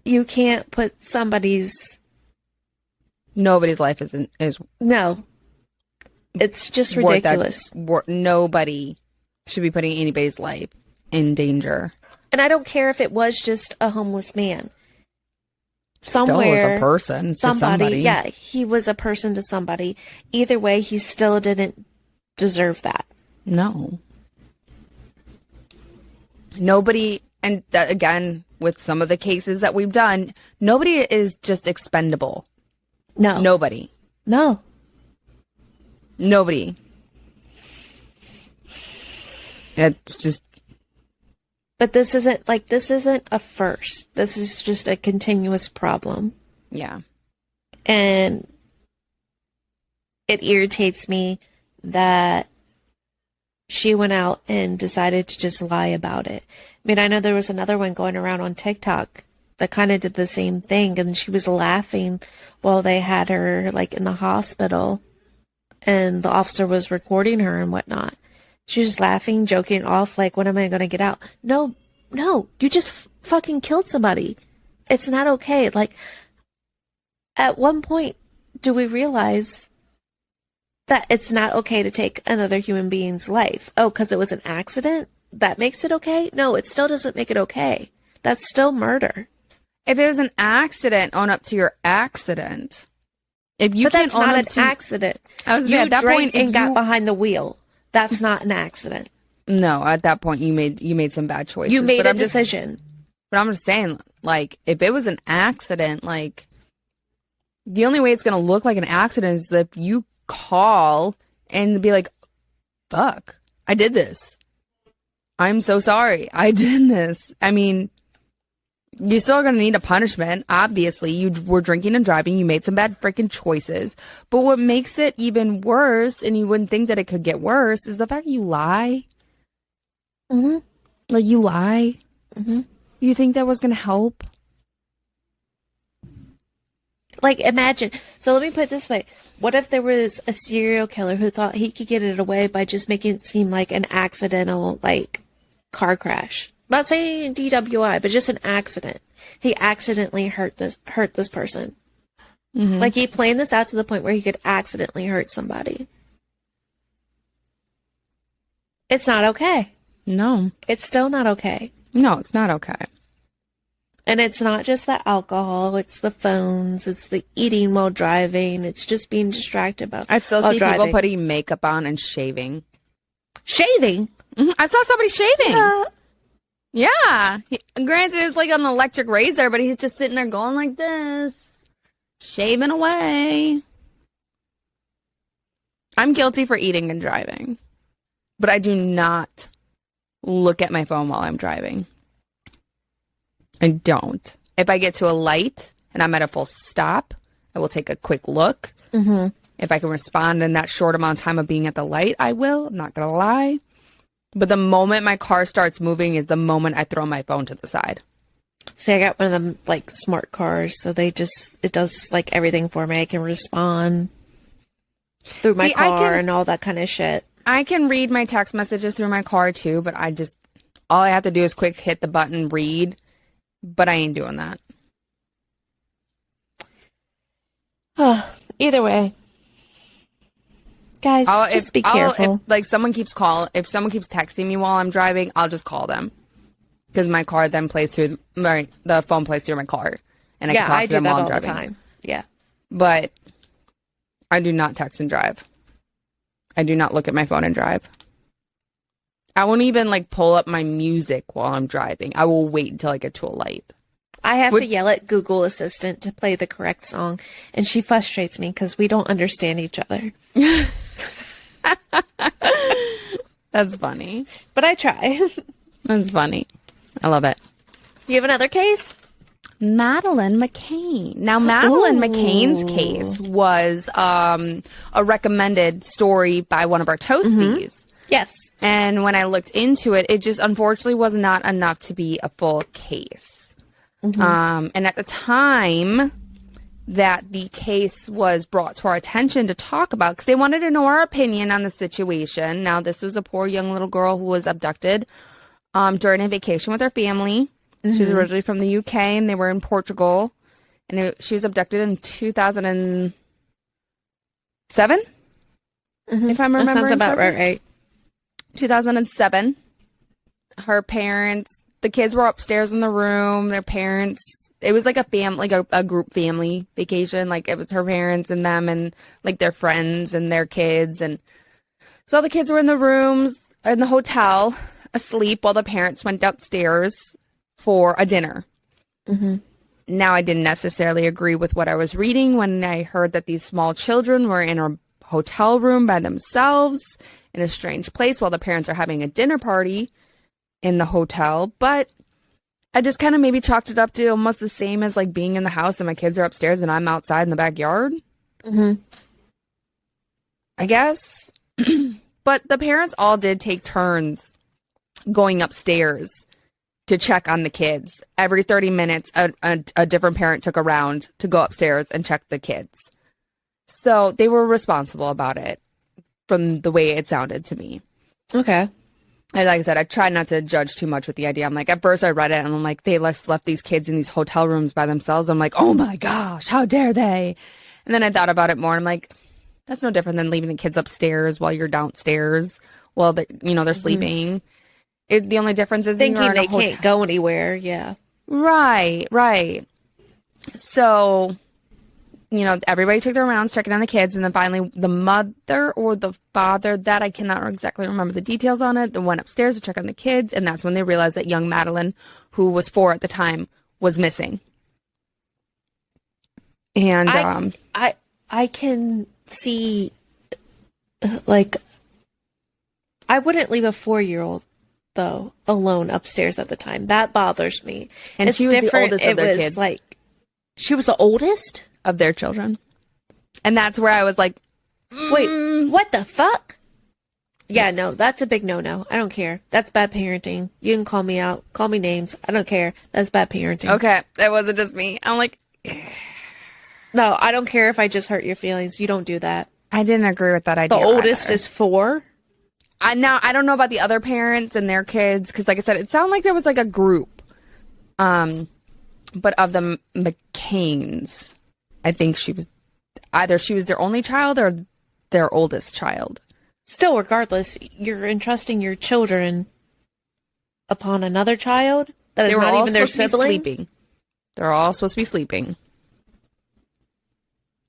B: you can't put
A: Nobody's life is
B: No. It's just
A: worth that-
B: ridiculous.
A: Nobody should be putting anybody's life in danger.
B: And I don't care if it was just a homeless man.
A: Still
B: Somewhere,
A: was a person to somebody.
B: Yeah, he was a person to somebody. Either way, he still didn't deserve that.
A: No. Nobody, and that, again, with some of the cases that we've done, nobody is just expendable.
B: No.
A: Nobody.
B: No.
A: Nobody. It's just.
B: But this isn't a first. This is just a continuous problem.
A: Yeah.
B: And it irritates me that she went out and decided to just lie about it. I mean, I know there was another one going around on TikTok that kind of did the same thing, and she was laughing while they had her like in the hospital, and the officer was recording her and whatnot. She was just laughing, joking off, like, when am I going to get out? No, you just fucking killed somebody. It's not okay. Like, at one point, do we realize that it's not okay to take another human being's life? Oh, because it was an accident? That makes it okay? No, it still doesn't make it okay. That's still murder.
A: If it was an accident, own up to your accident. If you
B: But
A: can't
B: that's not
A: own
B: an
A: up to,
B: accident.
A: I was
B: You
A: at that
B: drank
A: point,
B: and got behind the wheel. That's not an accident.
A: No, at that point you made some bad choices.
B: You made
A: But
B: a
A: I'm just-
B: decision.
A: But I'm just saying, like, if it was an accident, like, the only way it's gonna look like an accident is if you call and be like, "Fuck, I did this. I'm so sorry. I did this." I mean, you're still going to need a punishment. Obviously, you were drinking and driving. You made some bad freaking choices. But what makes it even worse, and you wouldn't think that it could get worse, is the fact you lie.
B: Mm-hmm.
A: Like, you lie.
B: Mm-hmm.
A: You think that was going to help?
B: Like, imagine. So let me put it this way. What if there was a serial killer who thought he could get it away by just making it seem like an accidental, like, car crash? I'm not saying DWI, but just an accident. He accidentally hurt this person.
A: Mm-hmm.
B: Like, he planned this out to the point where he could accidentally hurt somebody. It's not okay.
A: No.
B: It's still not okay.
A: No, it's not okay.
B: And it's not just the alcohol, it's the phones, it's the eating while driving, it's just being distracted about
A: I still
B: while
A: see
B: driving.
A: people putting makeup on and shaving.
B: Shaving?
A: Mhm. I saw somebody shaving.
B: Yeah.
A: Yeah. Granted, it's like an electric razor, but he's just sitting there going like this, shaving away. I'm guilty for eating and driving, but I do not look at my phone while I'm driving. I don't. If I get to a light and I'm at a full stop, I will take a quick look.
B: Mm-hmm.
A: If I can respond in that short amount of time of being at the light, I will. I'm not going to lie. But the moment my car starts moving is the moment I throw my phone to the side.
B: See, I got one of them, like, smart cars, so it does, like, everything for me. I can respond through my car and all that kind of shit.
A: I can read my text messages through my car, too, but all I have to do is quick hit the button, read, but I ain't doing that.
B: Either way. Guys, just be careful.
A: If someone keeps texting me while I'm driving, I'll just call them. Because my car then plays through, the phone plays through my car. And I can talk to them while I'm driving.
B: I do that all the time. Yeah.
A: But I do not text and drive. I do not look at my phone and drive. I won't even, like, pull up my music while I'm driving. I will wait until I get to a light.
B: I have to yell at Google Assistant to play the correct song, and she frustrates me because we don't understand each other.
A: That's funny.
B: But I try.
A: That's funny. I love it.
B: Do you have another case?
A: Madeline McCain. Now, Madeline McCain's case was a recommended story by one of our Toasties.
B: Mm-hmm. Yes.
A: And when I looked into it, it just unfortunately was not enough to be a full case. Mm-hmm. And at the time, that the case was brought to our attention to talk about because they wanted to know our opinion on the situation. Now, this was a poor young little girl who was abducted during a vacation with her family. She was originally from the UK, and they were in Portugal. And she was abducted in 2007, if I'm remembering.
B: That sounds about
A: correctly.
B: right.
A: 2007. Her parents, the kids were upstairs in the room. Their parents, it was like a family, like a group family vacation. Like it was her parents and them and like their friends and their kids. And so the kids were in the rooms in the hotel asleep while the parents went downstairs for a dinner. Now, I didn't necessarily agree with what I was reading when I heard that these small children were in a hotel room by themselves in a strange place while the parents are having a dinner party in the hotel. But I just kind of maybe chalked it up to almost the same as like being in the house and my kids are upstairs and I'm outside in the backyard. I guess. But the parents all did take turns going upstairs to check on the kids. Every 30 minutes, a different parent took a round to go upstairs and check the kids. So they were responsible about it from the way it sounded to me.
B: Okay.
A: And like I said, I tried not to judge too much with the idea. I'm like, at first I read it and I'm like, they left these kids in these hotel rooms by themselves. I'm like, oh my gosh, how dare they? And then I thought about it more. I'm like, that's no different than leaving the kids upstairs while you're downstairs while they're sleeping. The only difference is
B: Thinking they can't go anywhere. Yeah.
A: Right. So, everybody took their rounds checking on the kids. And then finally the mother or the father, that I cannot exactly remember the details on it, they went upstairs to check on the kids. And that's when they realized that young Madeline, who was 4 at the time, was missing. And
B: I can see, like, I wouldn't leave a 4-year-old though alone upstairs at the time. That bothers me.
A: And
B: it's
A: she was
B: different.
A: the oldest of their kids.
B: Like, she was the oldest
A: of their children. And that's where I was like,
B: wait, what the fuck? Yeah, no, that's a big no-no. I don't care. That's bad parenting. You can call me out, call me names. I don't care. That's bad parenting.
A: Okay, it wasn't just me. I'm like,
B: no, I don't care if I just hurt your feelings. You don't do that.
A: I didn't agree with that idea.
B: The oldest
A: either.
B: is 4.
A: I don't know about the other parents and their kids because, like I said, it sounded like there was like a group, but of the McCains, I think she was their only child or their oldest child.
B: Still, regardless, you're entrusting your children upon another child that is not even their sibling.
A: Sleeping. They're all supposed to be sleeping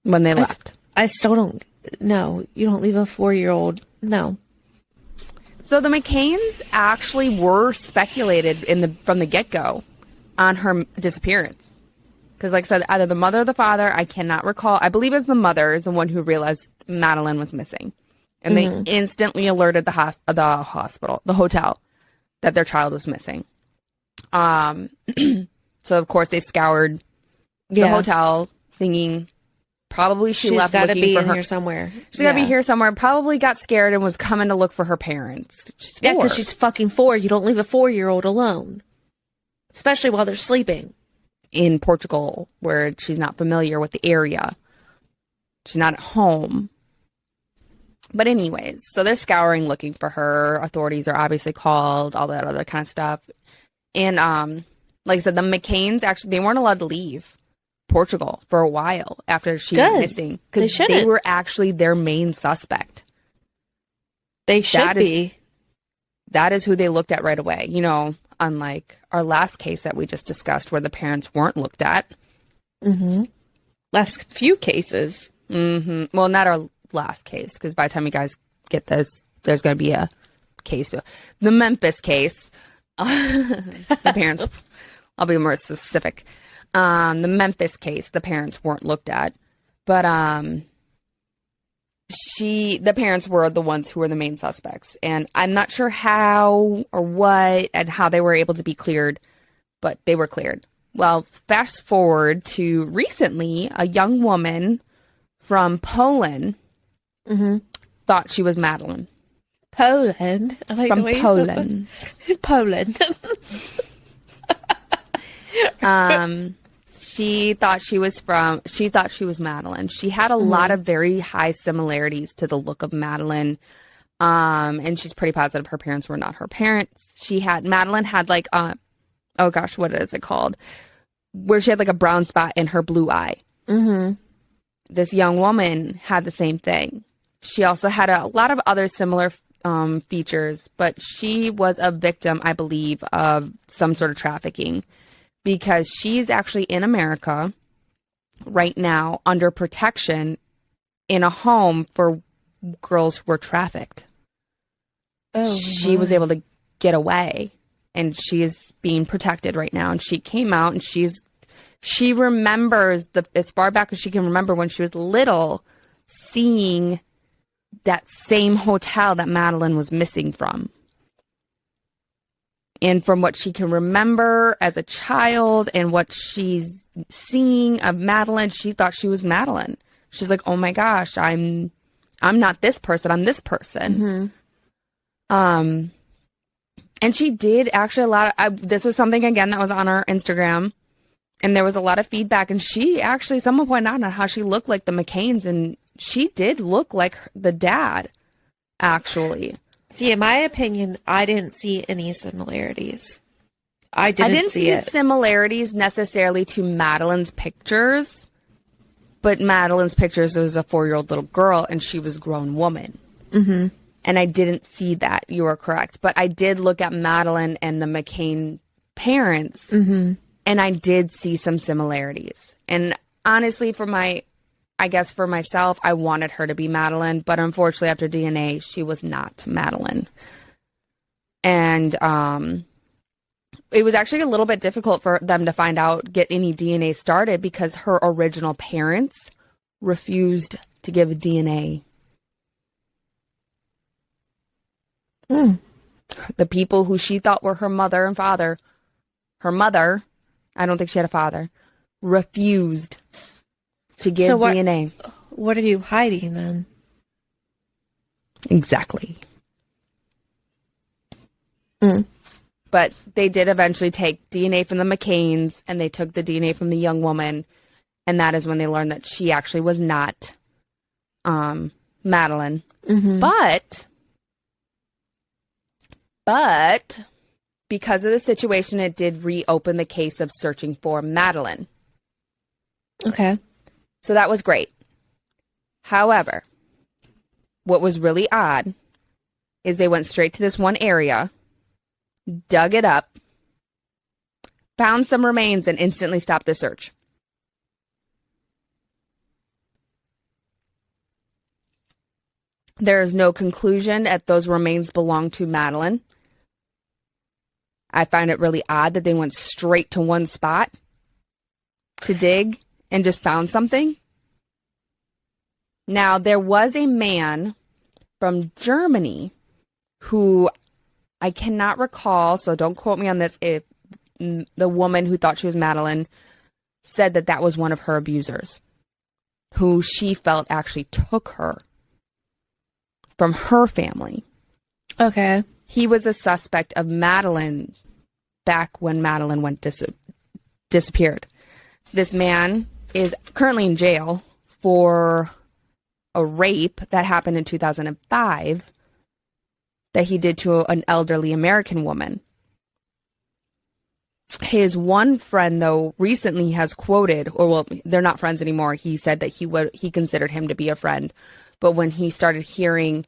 A: when they left.
B: I still don't. No, you don't leave a 4-year-old. No.
A: So the McCains actually were speculated from the get-go on her disappearance. Because like I said, either the mother or the father, I cannot recall. I believe it's the mother is the one who realized Madeline was missing. And they instantly alerted the hotel, that their child was missing. So of course they scoured the hotel thinking probably she's left
B: gotta
A: looking
B: be
A: for
B: in
A: her.
B: here somewhere.
A: She's got to be here somewhere. Probably got scared and was coming to look for her parents. She's 4.
B: Yeah, because she's fucking 4. You don't leave a 4-year-old alone. Especially while they're sleeping.
A: In Portugal, where she's not familiar with the area. She's not at home. But anyways, so they're scouring looking for her. Authorities are obviously called, all that other kind of stuff. And like I said, the McCains, actually, they weren't allowed to leave Portugal for a while after she went missing. Because they were actually their main suspect.
B: They should be.
A: That is who they looked at right away. Unlike our last case that we just discussed where the parents weren't looked at.
B: Last few cases.
A: Well, not our last case, because by the time you guys get this, there's going to be a case. The Memphis case. The parents, I'll be more specific. The Memphis case, the parents weren't looked at. But the parents were the ones who were the main suspects. And I'm not sure how or what and how they were able to be cleared, but they were cleared. Well, fast forward to recently, a young woman from Poland thought she was Madeline.
B: Poland? I like
A: from
B: the way
A: Poland.
B: You said that. Poland.
A: she thought she was Madeline. She had a lot of very high similarities to the look of Madeline. And she's pretty positive her parents were not her parents. Madeline had like, oh gosh, what is it called? Where she had like a brown spot in her blue eye.
B: Mm-hmm.
A: This young woman had the same thing. She also had a lot of other similar features, but she was a victim, I believe, of some sort of trafficking because she's actually in America right now under protection in a home for girls who were trafficked. She was able to get away, and she is being protected right now. And she came out, and she remembers as far back as she can remember when she was little, seeing that same hotel that Madeline was missing from. And from what she can remember as a child and what she's seeing of Madeline, she thought she was Madeline. She's like, oh my gosh, I'm not this person, I'm this person. Mm-hmm. And she did actually this was something again that was on our Instagram, and there was a lot of feedback, and she actually, someone pointed out on how she looked like the McCains, and she did look like the dad, actually.
B: See, in my opinion, I didn't see any similarities. I didn't see
A: similarities necessarily to Madeline's pictures, but Madeline's pictures was a 4-year-old little girl, and she was a grown woman.
B: Mm-hmm.
A: And I didn't see that. You are correct. But I did look at Madeline and the McCain parents,
B: mm-hmm.
A: and I did see some similarities. And honestly, for myself, I wanted her to be Madeline, but unfortunately, after DNA, she was not Madeline. And it was actually a little bit difficult for them to get any DNA started because her original parents refused to give DNA. The people who she thought were her mother and father, I don't think she had a father, refused to give DNA.
B: What are you hiding then?
A: Exactly. But they did eventually take DNA from the McCains, and they took the DNA from the young woman, and that is when they learned that she actually was not Madeline. Mm-hmm. But because of the situation, it did reopen the case of searching for Madeline.
B: Okay.
A: So that was great. However, what was really odd is they went straight to this one area, dug it up, found some remains, and instantly stopped the search. There is no conclusion that those remains belong to Madeline. I find it really odd that they went straight to one spot to dig and just found something. Now, there was a man from Germany who I cannot recall, so don't quote me on this, if the woman who thought she was Madeline said that was one of her abusers, who she felt actually took her from her family.
B: Okay.
A: He was a suspect of Madeline back when Madeline disappeared. This man is currently in jail for a rape that happened in 2005 that he did to an elderly American woman. His one friend, though, recently has quoted, they're not friends anymore. He said that he considered him to be a friend. But when he started hearing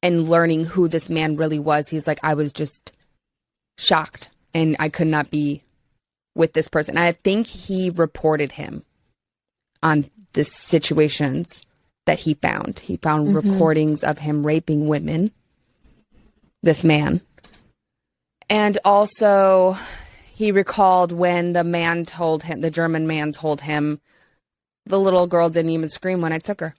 A: and learning who this man really was, he's like, I was just shocked and I could not be with this person. I think he reported him on the situations that he found. He found recordings of him raping women, this man. And also he recalled when the German man told him, the little girl didn't even scream when I took her.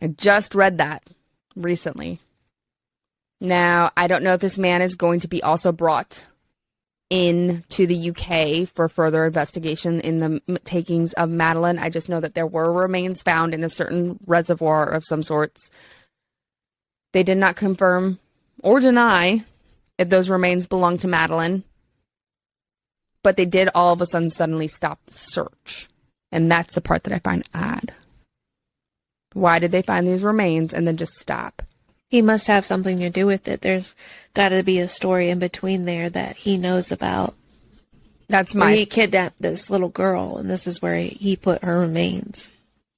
A: I just read that recently. Now, I don't know if this man is going to be also brought into the UK for further investigation in the takings of Madeline. I just know that there were remains found in a certain reservoir of some sorts. They did not confirm or deny if those remains belonged to Madeline. But they did all of a sudden suddenly stop the search. And that's the part that I find odd. Why did they find these remains and then just stop?
B: He must have something to do with it. There's got to be a story in between there that he knows about.
A: That's
B: where he kidnapped this little girl, and this is where he put her remains.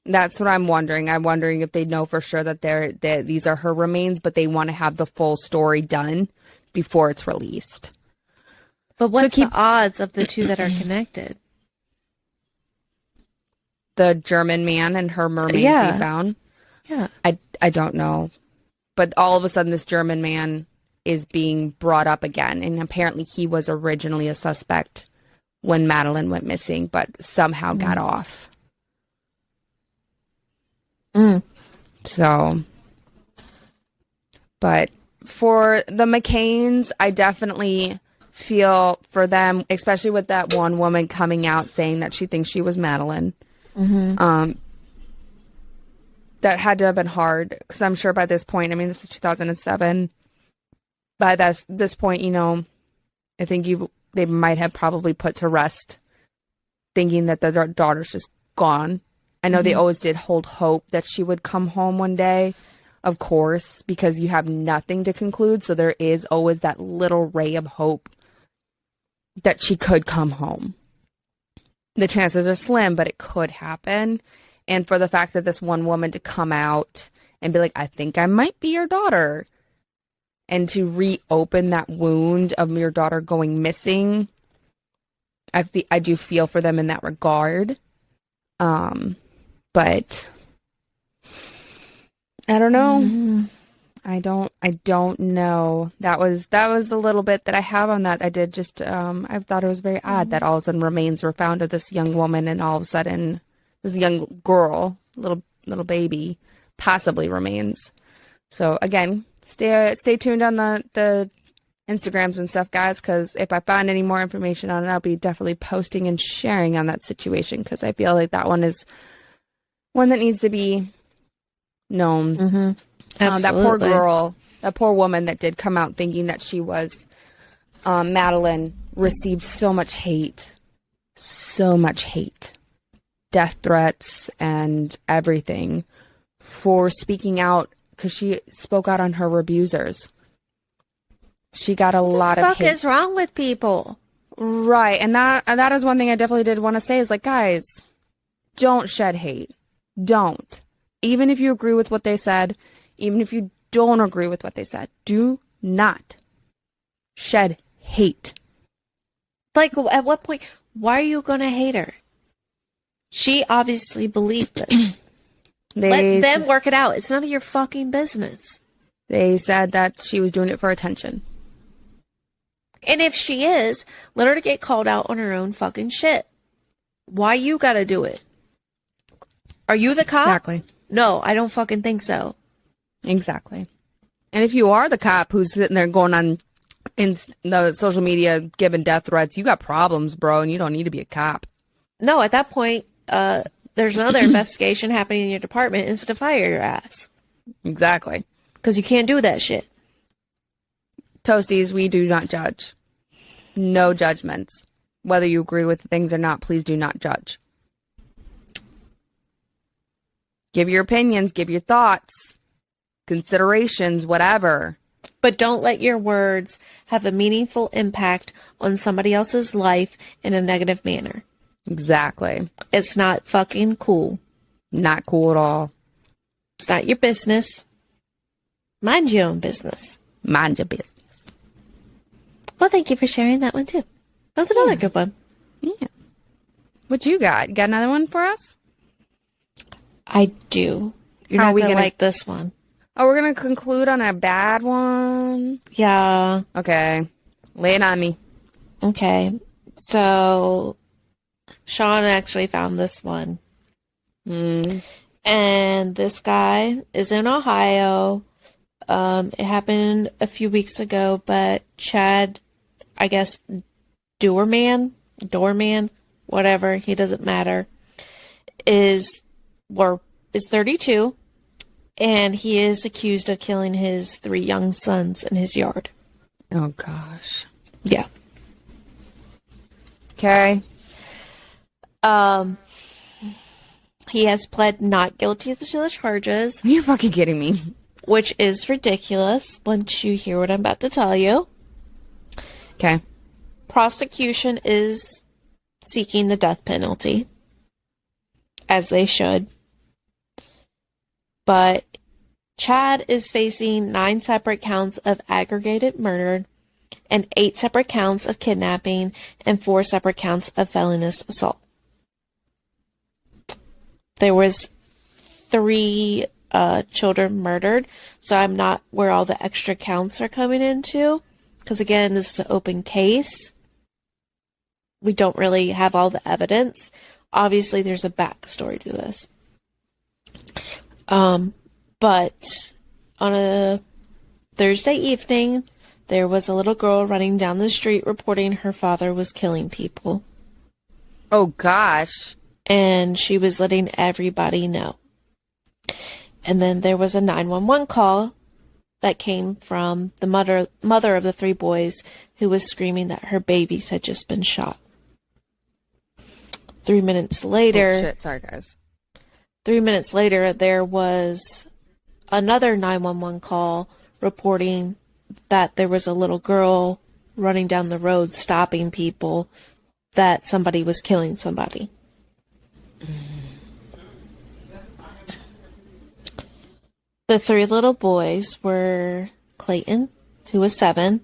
A: That's what I'm wondering. I'm wondering if they know for sure that these are her remains, but they want to have the full story done before it's released.
B: But what's the odds of the two that are connected?
A: The German man and her remains they found?
B: Yeah.
A: I don't know. But all of a sudden, this German man is being brought up again. And apparently he was originally a suspect when Madeline went missing, but somehow got off. So, but for the McCains, I definitely feel for them, especially with that one woman coming out saying that she thinks she was Madeline. That had to have been hard, because I'm sure by this point, I mean, this is 2007. By this point, you know, I think they might have probably put to rest thinking that their daughter's just gone. I know they always did hold hope that she would come home one day, of course, because you have nothing to conclude. So there is always that little ray of hope that she could come home. The chances are slim, but it could happen. And for the fact that this one woman to come out and be like, I think I might be your daughter, and to reopen that wound of your daughter going missing, I do feel for them in that regard. But I don't know. I don't know. That was the little bit that I have on that. I did just, I thought it was very odd that all of a sudden remains were found of this young woman, and all of a sudden this young girl, little baby, possibly remains. So again, stay tuned on the Instagrams and stuff, guys, because if I find any more information on it, I'll be definitely posting and sharing on that situation, because I feel like that one is one that needs to be known. That poor girl, that poor woman that did come out thinking that she was Madeline, received so much hate, death threats and everything for speaking out, because she spoke out on her abusers. She got a lot of hate.
B: What the fuck is wrong with people?
A: Right. And that is one thing I definitely did want to say is, like, guys, don't shed hate. Don't. Even if you agree with what they said, even if you don't agree with what they said, do not shed hate.
B: Like, at what point? Why are you going to hate her? She obviously believed this. Let them work it out. It's none of your fucking business.
A: They said that she was doing it for attention.
B: And if she is, let her get called out on her own fucking shit. Why you gotta do it? Are you the cop?
A: Exactly.
B: No, I don't fucking think so.
A: Exactly. And if you are the cop who's sitting there going on in the social media giving death threats, you got problems, bro, and you don't need to be a cop.
B: No, at that point, there's another investigation happening in your department, is to fire your ass.
A: Exactly.
B: Because you can't do that shit.
A: Toasties, we do not judge. No judgments. Whether you agree with things or not, please do not judge. Give your opinions, give your thoughts, considerations, whatever.
B: But don't let your words have a meaningful impact on somebody else's life in a negative manner.
A: Exactly.
B: It's not fucking cool.
A: Not cool at all.
B: It's not your business. Mind your own business.
A: Mind your business.
B: Well, thank you for sharing that one, too. That's another good one.
A: Yeah. What you got? Got another one for us?
B: I do. You're not going to like this one.
A: Oh, we're going to conclude on a bad one?
B: Yeah.
A: Okay. Lay it on me.
B: Okay. So, Sean actually found this one. And this guy is in Ohio. It happened a few weeks ago, but Chad, I guess, Doorman, whatever, he doesn't matter, is 32, and he is accused of killing his 3 young sons in his yard.
A: Oh, gosh.
B: Yeah.
A: Okay.
B: He has pled not guilty to the charges,
A: You're fucking kidding me.
B: which is ridiculous once you hear what I'm about to tell you.
A: Okay.
B: Prosecution is seeking the death penalty, as they should. But Chad is facing 9 separate counts of aggravated murder and 8 separate counts of kidnapping and 4 separate counts of felonious assault. There was 3 children murdered, so I'm not where all the extra counts are coming into, because again, this is an open case. We don't really have all the evidence. Obviously, there's a backstory to this. But on a Thursday evening, there was a little girl running down the street reporting her father was killing people.
A: Oh, gosh.
B: And she was letting everybody know. And then there was a 911 call that came from the mother of the 3 boys who was screaming that her babies had just been shot. 3 minutes later...
A: Oh, shit. Sorry, guys.
B: 3 minutes later, there was another 911 call reporting that there was a little girl running down the road stopping people, that somebody was killing somebody. The 3 little boys were Clayton, who was 7,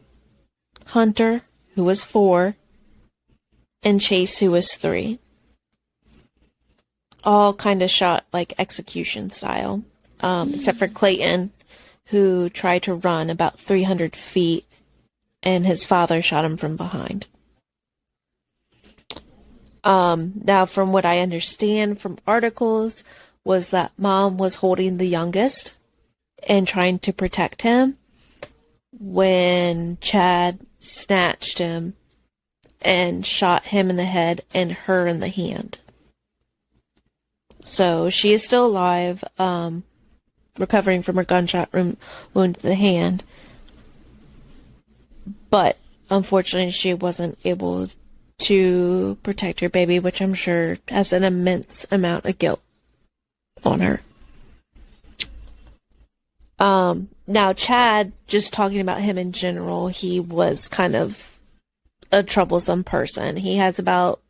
B: Hunter, who was 4, and Chase, who was 3. All kind of shot like execution style, except for Clayton, who tried to run about 300 feet, and his father shot him from behind. Now, from what I understand from articles, was that mom was holding the youngest and trying to protect him when Chad snatched him and shot him in the head and her in the hand. So she is still alive, recovering from her gunshot wound to the hand. But unfortunately, she wasn't able to protect her baby, which I'm sure has an immense amount of guilt on her. Now, Chad, just talking about him in general, he was kind of a troublesome person. He has about,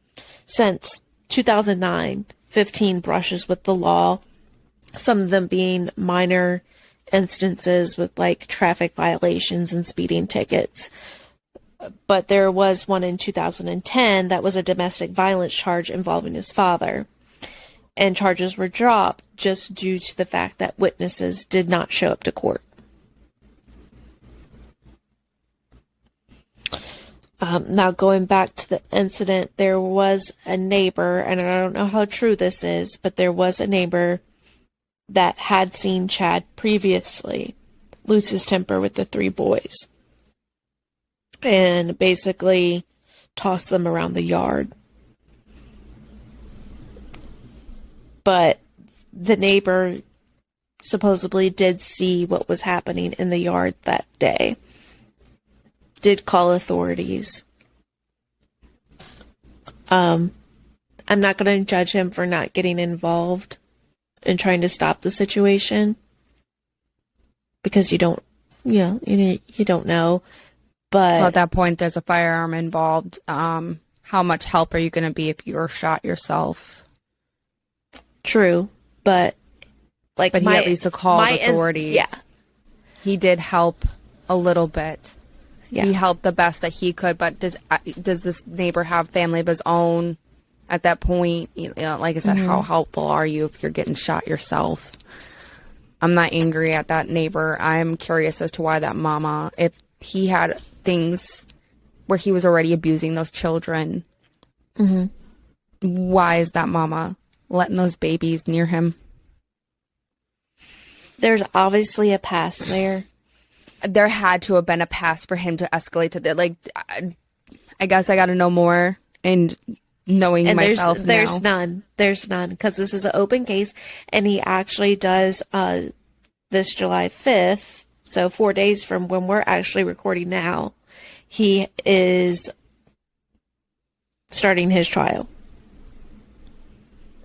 B: since 2009, 15 brushes with the law, some of them being minor instances with like traffic violations and speeding tickets. But there was one in 2010 that was a domestic violence charge involving his father. And charges were dropped just due to the fact that witnesses did not show up to court. Now, going back to the incident, there was a neighbor, and I don't know how true this is, but there was a neighbor that had seen Chad previously lose his temper with the 3 boys and basically toss them around the yard. But the neighbor supposedly did see what was happening in the yard that day. Did call authorities. I'm not going to judge him for not getting involved in trying to stop the situation, because you don't know. But
A: Well, at that point, there's a firearm involved. How much help are you going to be if you're shot yourself?
B: True, but like,
A: But he at least called authorities.
B: Yeah,
A: He did help a little bit.
B: yeah.
A: He helped the best that he could, but does this neighbor have family of his own at that point? You know, like I said, how helpful are you if you're getting shot yourself? I'm not angry at that neighbor. I'm curious as to why that mama, if he had things where he was already abusing those children, why is that mama letting those babies near him?
B: There's obviously a past there.
A: There had to have been a past for him to escalate to that. Like, I guess I got to know more, and knowing
B: And
A: myself
B: there's
A: now.
B: There's none, because this is an open case, and he actually does this July 5th, so 4 days from when we're actually recording now, he is starting his trial.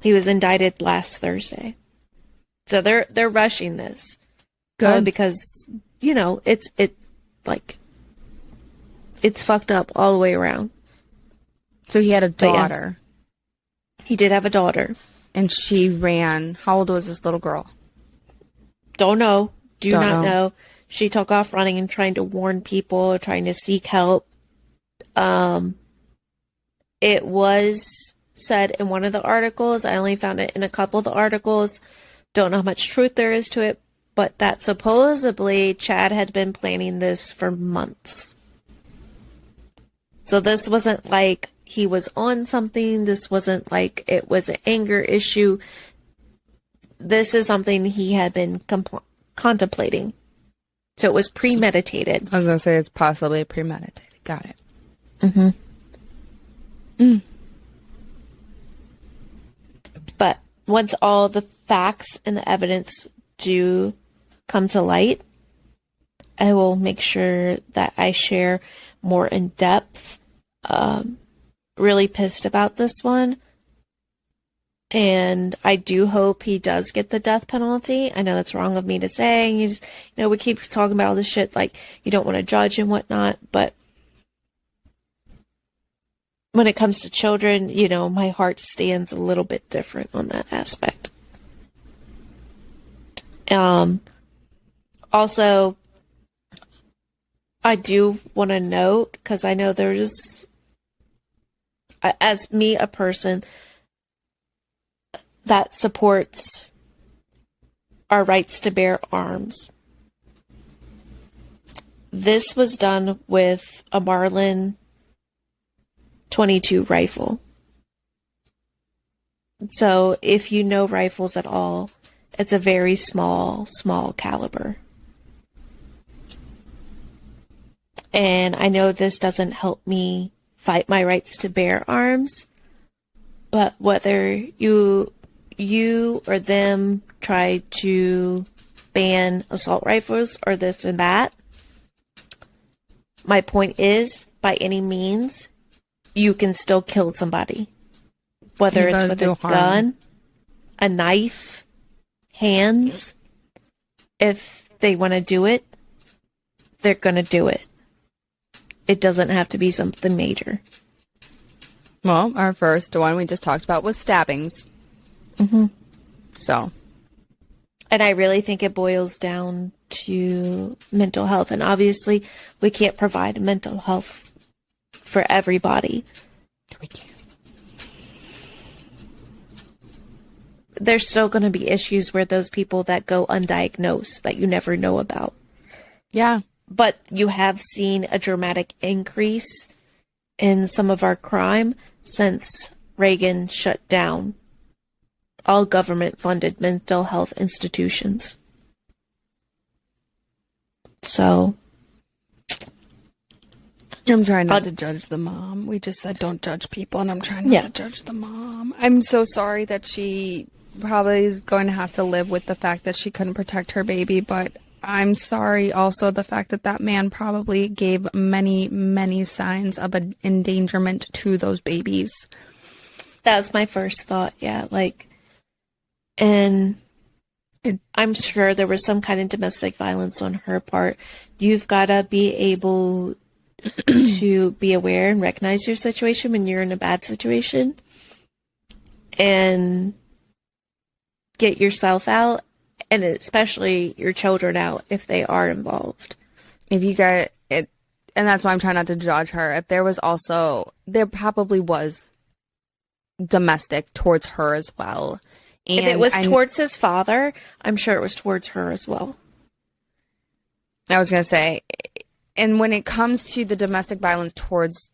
B: He was indicted last Thursday. So they're rushing this.
A: Good.
B: Because, you know, it's fucked up all the way around.
A: So he had a
B: But yeah.
A: daughter,
B: He did have a daughter.
A: and she ran. How old was this little girl?
B: Don't know. Do
A: Don't
B: not
A: know.
B: know. She took off running and trying to warn people, trying to seek help. It was said in one of the articles, I only found it in a couple of the articles, don't know how much truth there is to it, but that supposedly Chad had been planning this for months. So this wasn't like he was on something. This wasn't like it was an anger issue. This is something he had been contemplating. So it was premeditated.
A: I was going to say it's possibly premeditated. Got it.
B: Mm-hmm.
A: Mm.
B: But once all the facts and the evidence do come to light, I will make sure that I share more in depth. Really pissed about this one. And I do hope he does get the death penalty. I know that's wrong of me to say. You just, we keep talking about all this shit like you don't want to judge and whatnot. But when it comes to children, my heart stands a little bit different on that aspect. Also, I do want to note, because I know there's, as me, a person that supports our rights to bear arms. This was done with a Marlin 22 rifle. So if you know rifles at all, it's a very small caliber. And I know this doesn't help me fight my rights to bear arms, but whether you or them try to ban assault rifles or this and that, my point is, by any means, you can still kill somebody. Whether it's with a gun, a knife, hands. If they want to do it, they're going to do it. It doesn't have to be something major.
A: Well, our first one we just talked about was stabbings.
B: Mm-hmm.
A: So.
B: And I really think it boils down to mental health. And obviously, we can't provide mental health for everybody.
A: We can't.
B: There's still going to be issues where those people that go undiagnosed that you never know about.
A: Yeah.
B: But you have seen a dramatic increase in some of our crime since Reagan shut down all government-funded mental health institutions. So,
A: I'm trying not to judge the mom. We just said don't judge people, and I'm trying not to judge the mom. I'm so sorry that she probably is going to have to live with the fact that she couldn't protect her baby, but I'm sorry also the fact that that man probably gave many, many signs of an endangerment to those babies.
B: That was my first thought, yeah. And I'm sure there was some kind of domestic violence on her part. You've got to be able to be aware and recognize your situation when you're in a bad situation and get yourself out, and especially your children out if they are involved.
A: If you got it, and that's why I'm trying not to judge her. If there probably was domestic towards her as well. And
B: if it was towards his father, I'm sure it was towards her as well.
A: I was going to say, and when it comes to the domestic violence towards,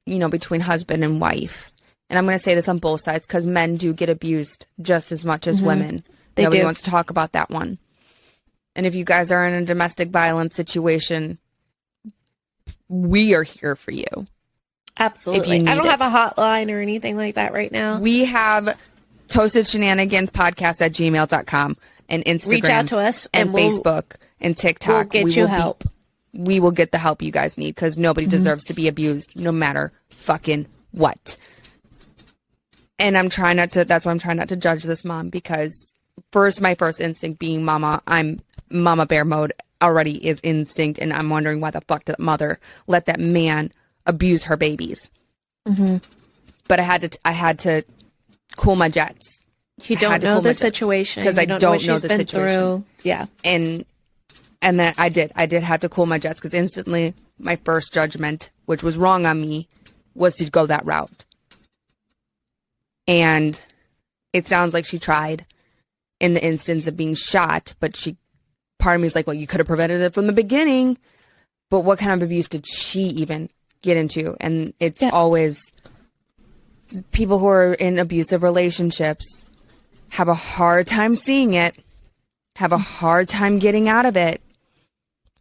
A: between husband and wife, and I'm going to say this on both sides because men do get abused just as much as women. Nobody wants to talk about that one. And if you guys are in a domestic violence situation, we are here for you.
B: Absolutely. I don't have a hotline or anything like that right now.
A: We have Toasted Shenanigans podcast at gmail.com and Instagram.
B: Reach out to us
A: and Facebook and TikTok.
B: We'll get you help.
A: We will get the help you guys need because nobody deserves to be abused no matter fucking what. And I'm trying not to, that's why I'm trying not to judge this mom, because my first instinct being mama, I'm mama bear mode already is instinct. And I'm wondering why the fuck did that mother let that man abuse her babies.
B: Mm-hmm.
A: But I had to cool my jets.
B: You don't know the situation.
A: Because I don't know the situation.
B: Through. Yeah.
A: And then I did have to cool my jets, because instantly my first judgment, which was wrong on me, was to go that route. And it sounds like she tried in the instance of being shot, but part of me is like, well, you could have prevented it from the beginning. But what kind of abuse did she even get into? And it's always people who are in abusive relationships have a hard time seeing it, have a hard time getting out of it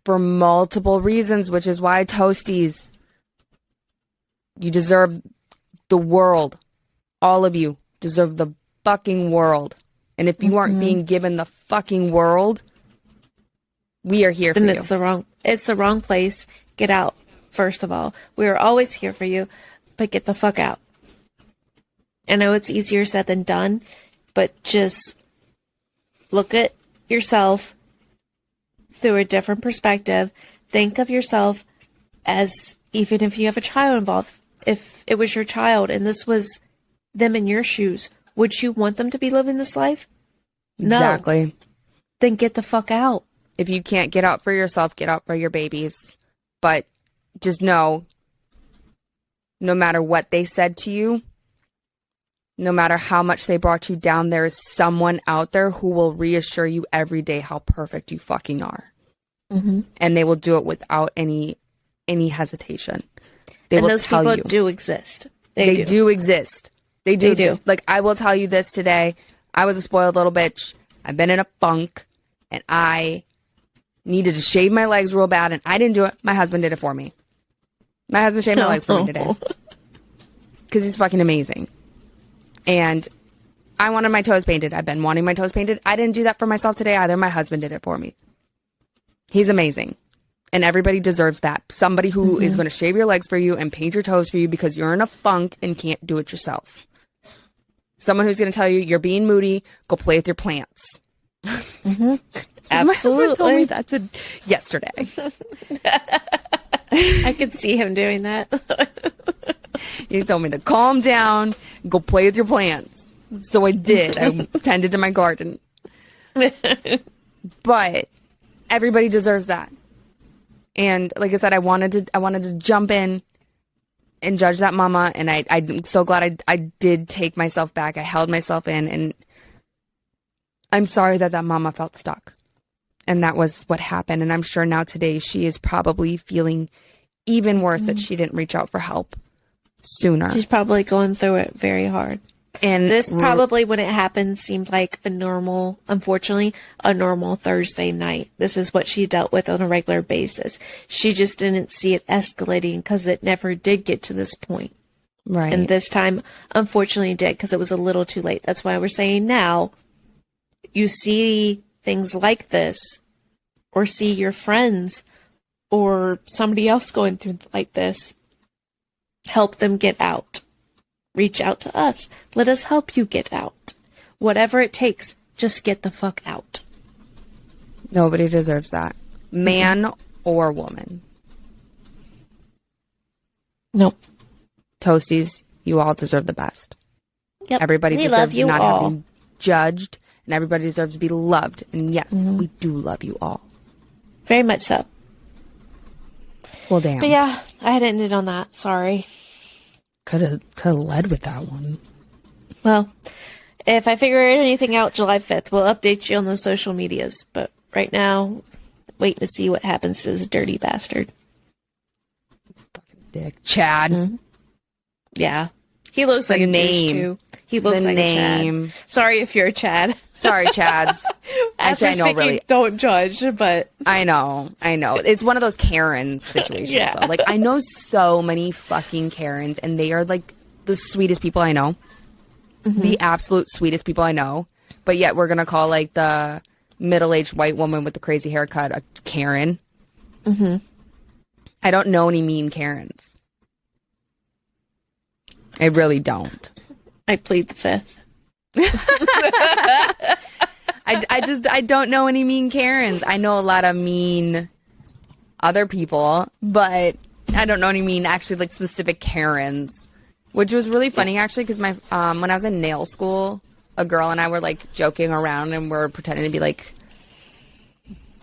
A: for multiple reasons, which is why Toasties, you deserve the world. All of you deserve the fucking world. And if you aren't being given the fucking world, we are here for you.
B: Then it's the wrong place. Get out, first of all. We are always here for you, but get the fuck out. I know it's easier said than done, but just look at yourself through a different perspective. Think of yourself as, even if you have a child involved, if it was your child and this was them in your shoes, would you want them to be living this life? No.
A: Exactly.
B: Then get the fuck out.
A: If you can't get out for yourself, get out for your babies. But just know, no matter what they said to you, no matter how much they brought you down, there is someone out there who will reassure you every day how perfect you fucking are. Mm-hmm. And they will do it without any hesitation. They will
B: those
A: tell
B: people
A: you.
B: Do exist.
A: They do exist. They do exist. Like, I will tell you this today. I was a spoiled little bitch. I've been in a funk, and I needed to shave my legs real bad, and I didn't do it. My husband did it for me. My husband shaved my legs for me today. Because he's fucking amazing. And I wanted my toes painted. I've been wanting my toes painted. I didn't do that for myself today either. My husband did it for me. He's amazing. And everybody deserves that. Somebody who is going to shave your legs for you and paint your toes for you because you're in a funk and can't do it yourself. Someone who's going to tell you you're being moody, go play with your plants.
B: Mm-hmm. Absolutely.
A: My husband told me that yesterday.
B: I could see him doing that.
A: He told me to calm down, go play with your plants. So I did. I tended to my garden. But everybody deserves that. And like I said, I wanted to jump in and judge that mama, and I'm so glad I did take myself back. I held myself in, and I'm sorry that mama felt stuck. And that was what happened. And I'm sure now today she is probably feeling even worse that she didn't reach out for help sooner.
B: She's probably going through it very hard. And this probably, when it happened, seemed like unfortunately, a normal Thursday night. This is what she dealt with on a regular basis. She just didn't see it escalating because it never did get to this point.
A: Right.
B: And this time, unfortunately, did, because it was a little too late. That's why we're saying now, you see things like this, or see your friends or somebody else going through like this, help them get out. Reach out to us. Let us help you get out. Whatever it takes, just get the fuck out.
A: Nobody deserves that. Man or woman.
B: Nope.
A: Toasties, you all deserve the best.
B: Yep.
A: Everybody
B: We
A: deserves
B: love you
A: to not
B: all.
A: have been judged, and everybody deserves to be loved. And yes, we do love you all.
B: Very much so.
A: Well, damn.
B: But yeah, I had ended on that. Sorry.
A: Could have led with that one.
B: Well, if I figure anything out July 5th, we'll update you on the social medias. But right now, waiting to see what happens to this dirty bastard.
A: Fucking dick. Chad.
B: Mm-hmm. Yeah. He looks like a douche, too. He looks like a Chad. Sorry if you're a Chad.
A: Sorry, Chads. Actually, I know,
B: speaking,
A: really.
B: Don't judge, but...
A: I know. It's one of those Karen situations.
B: Yeah.
A: So. Like, I know so many fucking Karens, and they are, like, the sweetest people I know. Mm-hmm. The absolute sweetest people I know. But yet we're going to call, like, the middle-aged white woman with the crazy haircut a Karen.
B: Mm-hmm.
A: I don't know any mean Karens. I really don't.
B: I plead the fifth.
A: I don't know any mean Karens. I know a lot of mean other people, but I don't know any mean actually like specific Karens, which was really funny actually because my when I was in nail school, a girl and I were like joking around and we're pretending to be like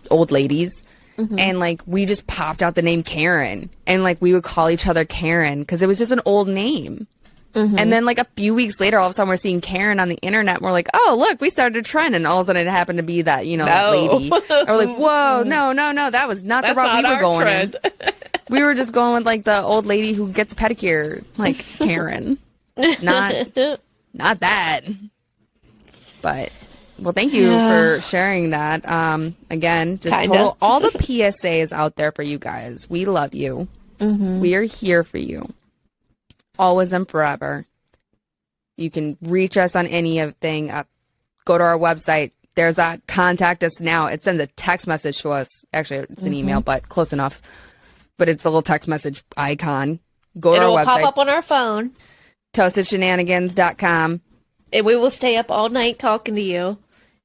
A: old ladies. And like we just popped out the name Karen and like we would call each other Karen because it was just an old name. And then like a few weeks later, all of a sudden we're seeing Karen on the internet. And we're like, oh, look, we started a trend. And all of a sudden it happened to be that, that lady. And we're like, whoa, no. That was not the route we were going in. We were just going with like the old lady who gets a pedicure, like Karen. Not that. But, well, thank you for sharing that. Again, just all the PSAs out there for you guys. We love you. We are here for you. Always and forever. You can reach us on anything. Go to our website. There's a contact us now. It sends a text message to us. Actually, it's an email, but close enough. But it's a little text message icon. Go to our website.
B: It'll pop up on our phone.
A: Toastedshenanigans.com.
B: And we will stay up all night talking to you.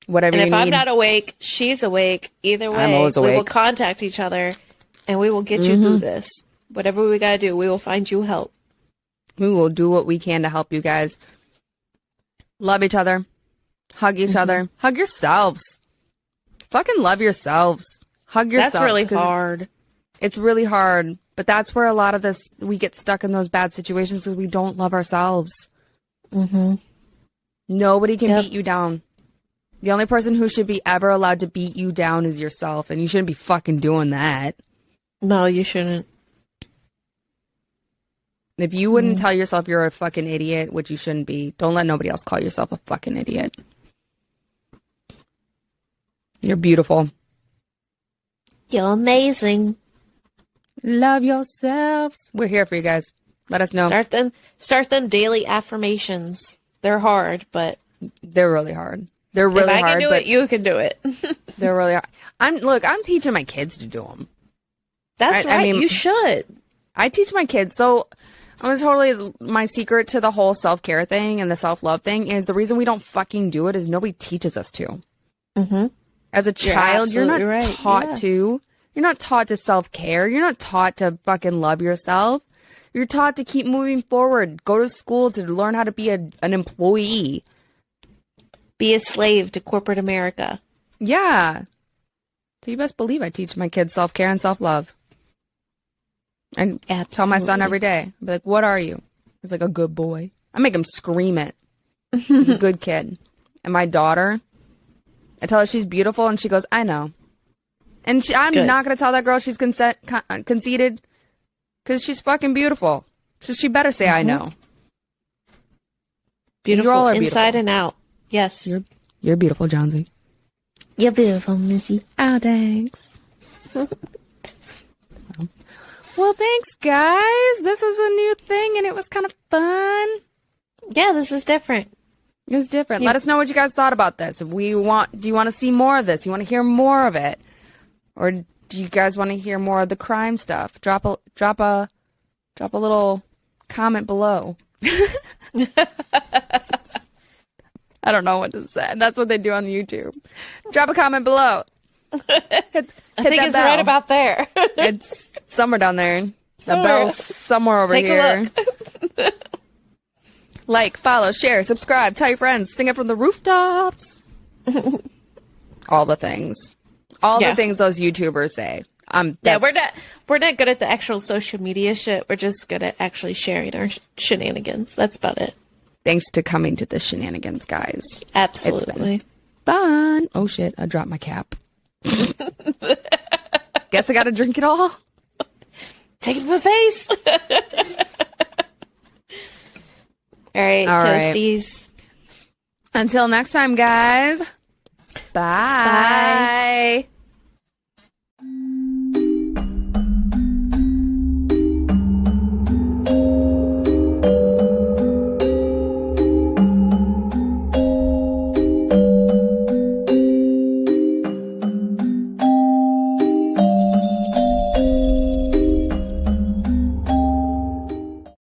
A: Whatever you need.
B: And if I'm not awake, she's awake. Either way,
A: I'm always awake.
B: We will contact each other and we will get you through this. Whatever we got to do, we will find you help. We
A: will do what we can to help you guys. Love each other. Hug each other. Hug yourselves. Fucking love yourselves. Hug yourselves.
B: That's really hard.
A: It's really hard. But that's where a lot of this, we get stuck in those bad situations because we don't love ourselves. Nobody can beat you down. The only person who should be ever allowed to beat you down is yourself. And you shouldn't be fucking doing that.
B: No, you shouldn't.
A: If you wouldn't tell yourself you're a fucking idiot, which you shouldn't be, don't let nobody else call yourself a fucking idiot. You're beautiful.
B: You're amazing.
A: Love yourselves. We're here for you guys. Let us know.
B: Start them daily affirmations. They're hard, but
A: they're really hard. They're really hard.
B: If I can do it, you can do it.
A: They're really hard. I'm teaching my kids to do them.
B: That's right. I mean, you should.
A: I teach my kids. So my secret to the whole self-care thing and the self-love thing is the reason we don't fucking do it is nobody teaches us to. As a child, you're not taught to. You're not taught to self-care. You're not taught to fucking love yourself. You're taught to keep moving forward. Go to school to learn how to be an employee.
B: Be a slave to corporate America.
A: Yeah. So you best believe I teach my kids self-care and self-love. I tell my son every day, I'll be like, what are you? He's like, a good boy. I make him scream it. He's a good kid. And my daughter, I tell her she's beautiful, and she goes, I know. And I'm not going to tell that girl she's conceited, because she's fucking beautiful. So she better say, I know.
B: Beautiful, you all are inside beautiful. And out. Yes.
A: You're beautiful, Johnsy.
B: You're beautiful, Missy.
A: Oh, thanks. Well, thanks, guys. This was a new thing, and it was kind of fun.
B: Yeah, this is different.
A: It was different. Yeah. Let us know what you guys thought about this. Do you want to see more of this? You want to hear more of it? Or do you guys want to hear more of the crime stuff? Drop a little comment below. I don't know what to say. That's what they do on YouTube. Drop a comment below. Hit
B: I think it's bell. Right about there.
A: It's somewhere down there. The bell's somewhere over here.
B: Take a look.
A: Like, follow, share, subscribe, tell your friends, sing it from the rooftops. All the things. All the things those YouTubers say.
B: We're not good at the actual social media shit. We're just good at actually sharing our shenanigans. That's about it.
A: Thanks to coming to the shenanigans, guys.
B: Absolutely.
A: It's been fun. Oh shit, I dropped my cap. Guess I gotta drink it all.
B: Take it to the face. All right, Toasties.
A: Until next time, guys. Bye.
B: Bye.